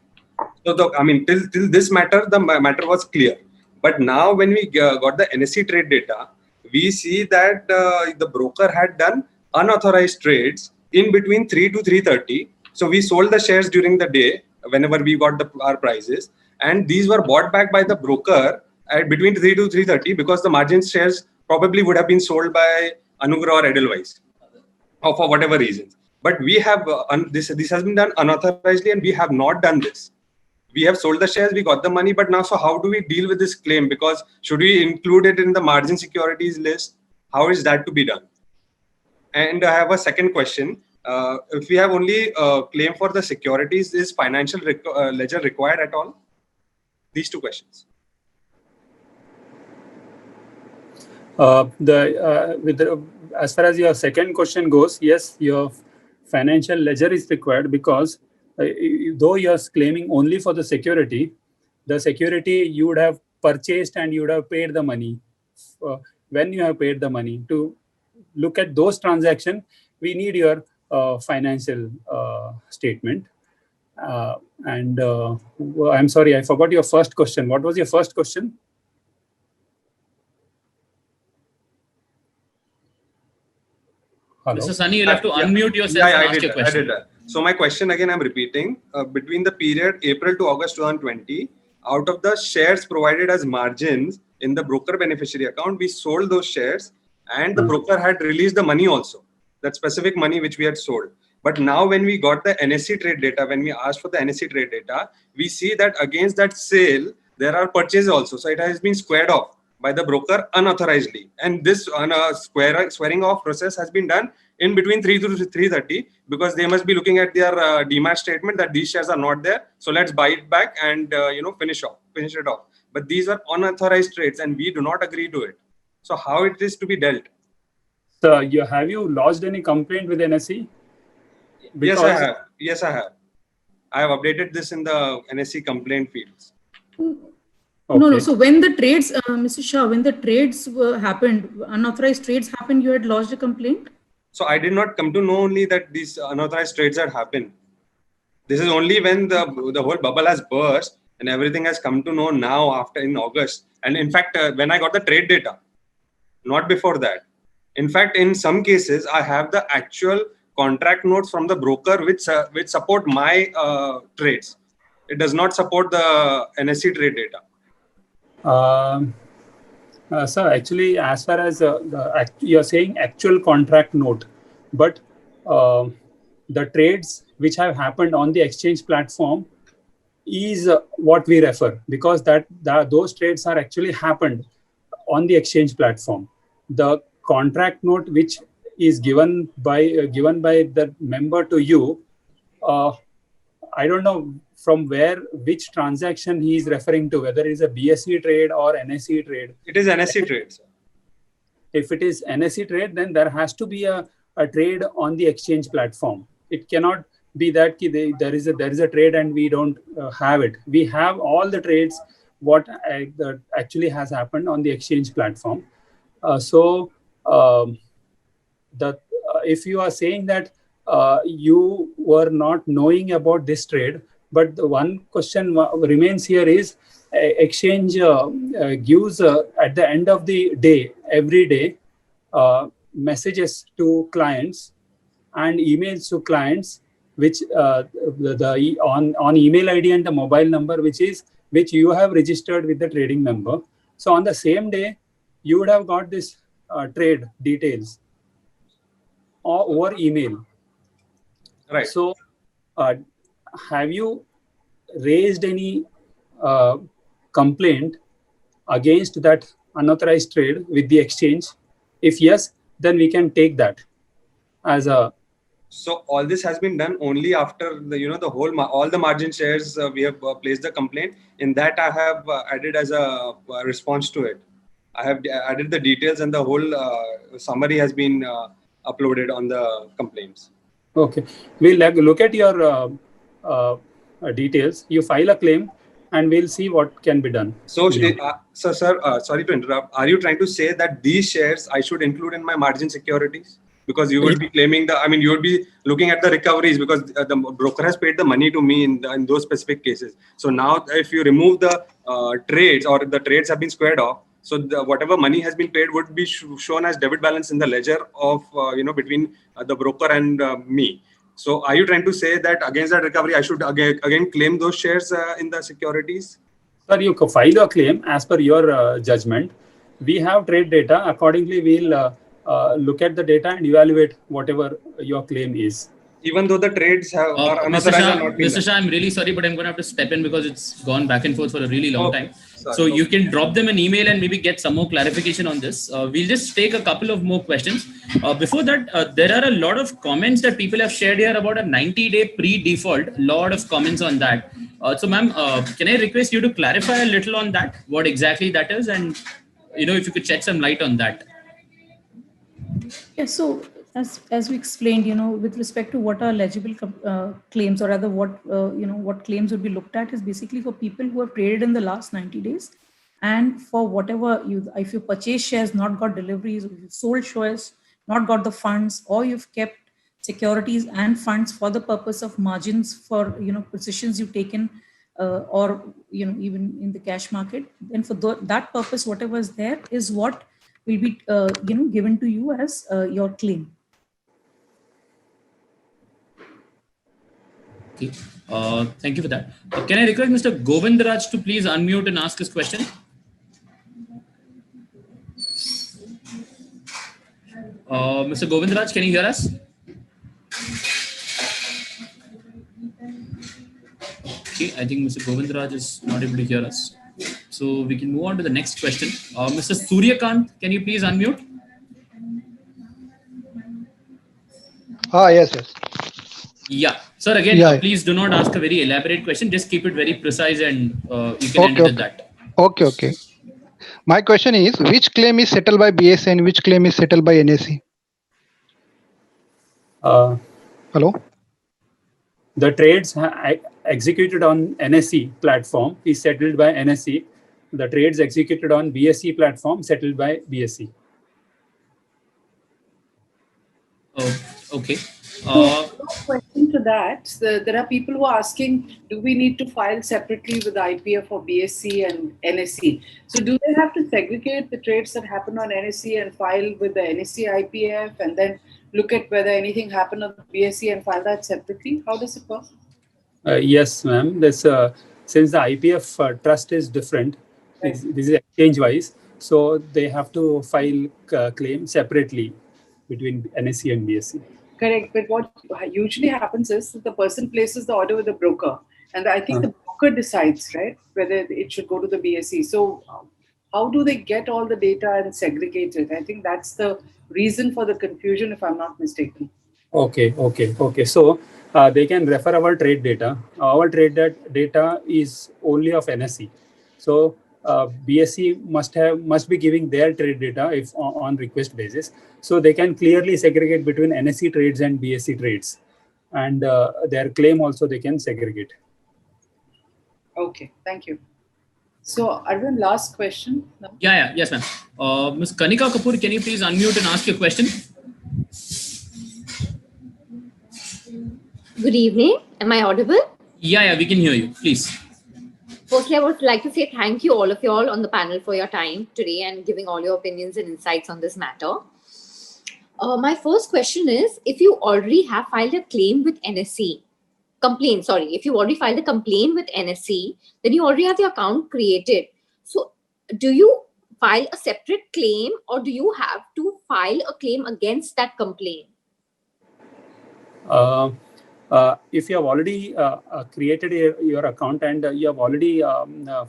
So till this matter, the matter was clear. But now when we got the NSE trade data, we see that the broker had done unauthorized trades in between 3 to 3:30. So we sold the shares during the day whenever we got our prices, and these were bought back by the broker at between 3 to 3:30 because the margin shares probably would have been sold by Anugrah or Edelweiss, or for whatever reasons. But we have this has been done unauthorizedly, and we have not done this. We have sold the shares, we got the money, but now, so how do we deal with this claim? Because should we include it in the margin securities list? How is that to be done? And I have a second question. If we have only claim for the securities, is financial ledger required at all? These two questions. As far as your second question goes, yes, your financial ledger is required because though you're claiming only for the security you would have purchased and you would have paid the money. When you have paid the money, to look at those transactions, we need your financial statement. And I'm sorry, I forgot your first question. What was your first question? Hello? Mr. Sunny, you'll have to unmute yourself and ask your question. I did that. So my question again, I'm repeating. Between the period April to August 2020, out of the shares provided as margins in the broker beneficiary account, we sold those shares, and the broker had released the money also, that specific money which we had sold. But now when we got the NSE trade data, when we asked for the NSE trade data, we see that against that sale, there are purchases also. So it has been squared off. by the broker unauthorizedly, and this swearing off process has been done in between 3 to 3:30, because they must be looking at their demat statement that these shares are not there, so let's buy it back and finish it off. But these are unauthorized trades and we do not agree to it. So how it is to be dealt? So have you lodged any complaint with NSE? Yes, I have. Yes, I have. I have updated this in the NSE complaint fields. No. So when the trades, Mr. Shah, when the trades happened, unauthorized trades happened, you had lodged a complaint? So I did not come to know only that these unauthorized trades had happened. This is only when the whole bubble has burst and everything has come to know now after in August. And in fact, when I got the trade data, not before that. In fact, in some cases, I have the actual contract notes from the broker which support my trades. It does not support the NSE trade data. So actually, as far as you're saying actual contract note, but the trades which have happened on the exchange platform is what we refer, because those trades are actually happened on the exchange platform. The contract note which is given by the member to you, I don't know from which transaction he is referring to, whether it is a BSE trade or NSE trade. It is NSE trade, sir. If it is NSE trade, then there has to be a trade on the exchange platform. It cannot be that there is a trade and we don't have it. We have all the trades that actually has happened on the exchange platform. If you are saying that you were not knowing about this trade, but the one question remains here is exchange gives at the end of the day, every day, messages to clients and emails to clients, which on email ID and the mobile number which you have registered with the trading member. So on the same day, you would have got this trade details over email. Right. So have you raised any complaint against that unauthorized trade with the exchange? If yes, then we can take that as a. So all this has been done only after all the margin shares we have placed the complaint. In that I have added as a response to it. I have added the details and the whole summary has been uploaded on the complaints. Okay, we'll look at your details. You file a claim and we'll see what can be done. So, sir, sorry to interrupt. Are you trying to say that these shares I should include in my margin securities? Because you will be claiming you will be looking at the recoveries, because the broker has paid the money to me in those specific cases. So now if you remove the trades, or the trades have been squared off, so whatever money has been paid would be shown as debit balance in the ledger of, between the broker and me. So are you trying to say that against that recovery, I should again claim those shares in the securities? Sir, you file a claim as per your judgment. We have trade data. Accordingly, we'll look at the data and evaluate whatever your claim is. Even though the trades are unauthorized. Mr. Shah, I'm really sorry, but I'm going to have to step in because it's gone back and forth for a really long time. So you can drop them an email and maybe get some more clarification on this. We'll just take a couple of more questions. Before that, there are a lot of comments that people have shared here about a 90-day pre-default. Lot of comments on that. So ma'am, can I request you to clarify a little on that, what exactly that is, and if you could shed some light on that. Yeah, so as we explained, with respect to what are legible claims, or rather what claims would be looked at, is basically for people who have traded in the last 90 days, and for whatever if you purchase shares, not got deliveries, or you sold shares, not got the funds, or you've kept securities and funds for the purpose of margins for positions you've taken, or even in the cash market, then for that purpose, whatever is there is what will be given to you as your claim. Okay. Thank you for that. Can I request Mr. Govindraj to please unmute and ask his question? Mr. Govindraj, can you hear us? Okay, I think Mr. Govindraj is not able to hear us. So we can move on to the next question. Mr. Suryakant, can you please unmute? Yes. Yeah. Sir, again, please do not ask a very elaborate question. Just keep it very precise and you can end it at that. Okay. My question is, which claim is settled by BSE and which claim is settled by NSE? Hello? The trades executed on NSE platform is settled by NSE. The trades executed on BSE platform settled by BSE. Oh, okay. Question to that. There are people who are asking, do we need to file separately with the IPF or BSE and NSE? So do they have to segregate the trades that happen on NSE and file with the NSE IPF and then look at whether anything happened on the BSE and file that separately? How does it work? Yes, ma'am. Since the IPF trust is different, this is exchange-wise, so they have to file claims separately between NSE and BSE. Correct. But what usually happens is that the person places the order with the broker, and I think the broker decides, right, whether it should go to the BSE. So how do they get all the data and segregate it? I think that's the reason for the confusion, if I'm not mistaken. Okay. So they can refer our trade data. Our trade data is only of NSE. So BSE must be giving their trade data if on request basis. So they can clearly segregate between NSE trades and BSE trades, and their claim also they can segregate. Okay, thank you. So Arvind, last question. No? Yes, ma'am. Ms. Kanika Kapoor, can you please unmute and ask your question? Good evening. Am I audible? Yeah, we can hear you. Please. Firstly, I would like to say thank you all of you all on the panel for your time today and giving all your opinions and insights on this matter. My first question is, if you already have filed a claim with NSE, if you already filed a complaint with NSE, then you already have the account created. So do you file a separate claim or do you have to file a claim against that complaint? If you have already created your account and you have already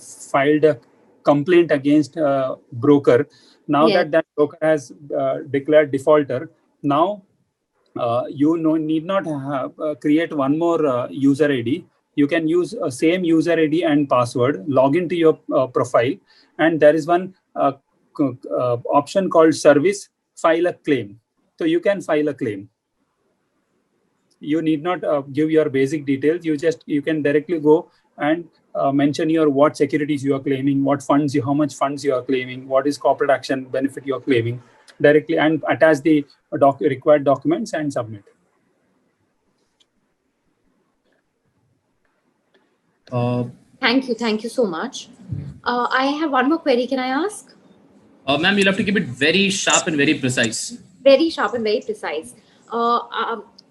filed a complaint against a broker, now that broker has declared defaulter, now you need not create one more user ID. You can use a same user ID and password, log into your profile, and there is one option called service, file a claim. So you can file a claim. You need not give your basic details. You can directly go and mention what securities you are claiming, how much funds you are claiming, what is corporate action benefit you are claiming directly, and attach the required documents and submit. Thank you so much. I have one more query. Can I ask? Ma'am, you'll have to keep it very sharp and very precise. Very sharp and very precise.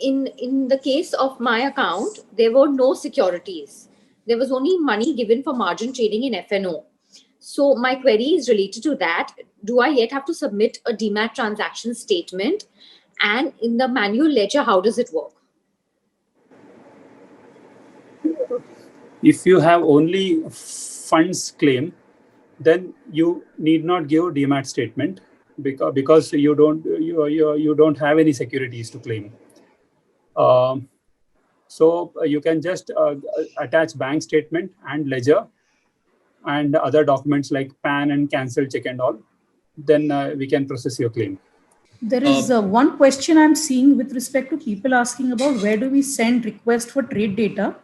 In the case of my account, there were no securities. There was only money given for margin trading in FNO. So my query is related to that. Do I yet have to submit a DMAT transaction statement? And in the manual ledger, how does it work? If you have only funds claim, then you need not give DMAT statement because you don't have any securities to claim. So you can just attach bank statement and ledger and other documents like PAN and cancel check and all. Then we can process your claim. There is one question I'm seeing with respect to people asking about where do we send request for trade data.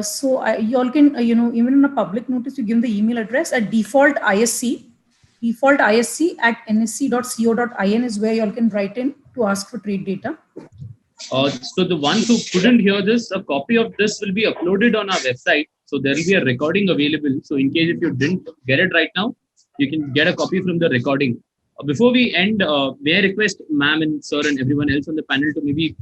So you all can, even in a public notice, you give the email address at default ISC at nsc.co.in is where you all can write in to ask for trade data. So the ones who couldn't hear this, a copy of this will be uploaded on our website. So there will be a recording available. So in case if you didn't get it right now, you can get a copy from the recording. Before we end, may I request ma'am and sir and everyone else on the panel to maybe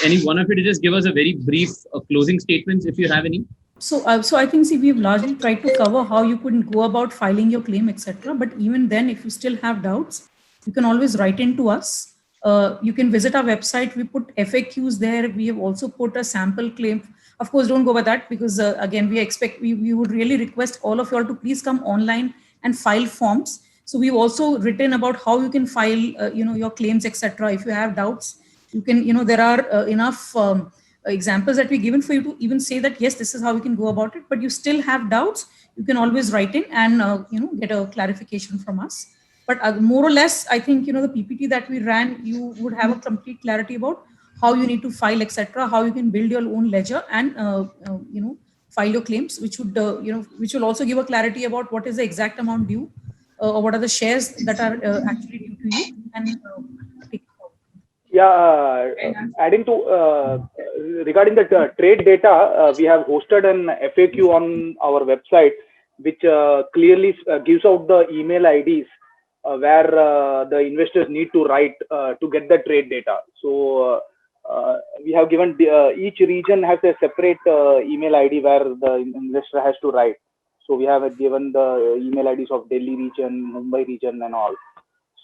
any one of you to just give us a very brief closing statements if you have any. So I think we've largely tried to cover how you couldn't go about filing your claim, etc. But even then, if you still have doubts, you can always write in to us. You can visit our website. We put FAQs there. We have also put a sample claim, Of course, don't go by that, because again, we would really request all of you all to please come online and file forms. So we've also written about how you can file, your claims, etc. If you have doubts, you can, there are enough examples that we've given for you to even say that, yes, this is how we can go about it. But you still have doubts, you can always write in and, get a clarification from us. But more or less, I think, the PPT that we ran, you would have a complete clarity about how you need to file, etc., how you can build your own ledger and, file your claims, which would, which will also give a clarity about what is the exact amount due, or what are the shares that are actually due to you. And adding to regarding the trade data, we have hosted an FAQ on our website, which clearly gives out the email IDs where the investors need to write to get the trade data. So we have given each region has a separate email ID where the investor has to write. So we have given the email IDs of Delhi region, Mumbai region, and all.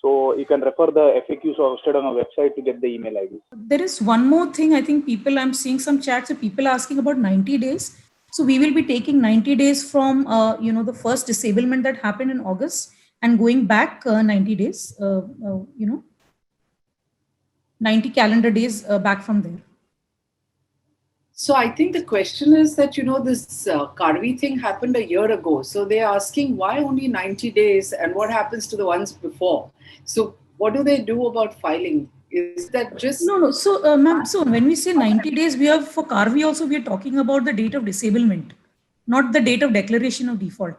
So you can refer the FAQs hosted on our website to get the email IDs. There is one more thing. I think I'm seeing some chats of people asking about 90 days. So we will be taking 90 days from, the first disablement that happened in August and going back 90 days, 90 calendar days back from there. So I think the question is that, this Karvi thing happened a year ago. So they're asking why only 90 days and what happens to the ones before? So what do they do about filing? Is that just... No. So, ma'am, so when we say 90 days, we have for Karvi also, we are talking about the date of disablement, not the date of declaration of default.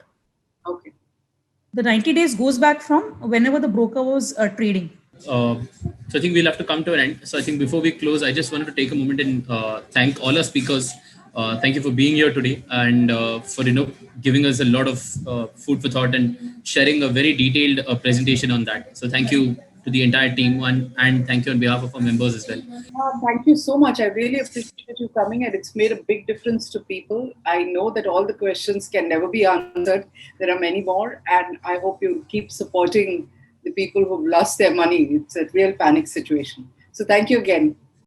Okay. The 90 days goes back from whenever the broker was trading. So I think we'll have to come to an end. So I think before we close, I just wanted to take a moment and thank all our speakers. Thank you for being here today and for giving us a lot of food for thought and sharing a very detailed presentation on that. So thank you to the entire team and thank you on behalf of our members as well. Thank you so much. I really appreciate you coming, and it's made a big difference to people. I know that all the questions can never be answered. There are many more, and I hope you keep supporting the people who've lost their money. It's a real panic situation. So thank you again.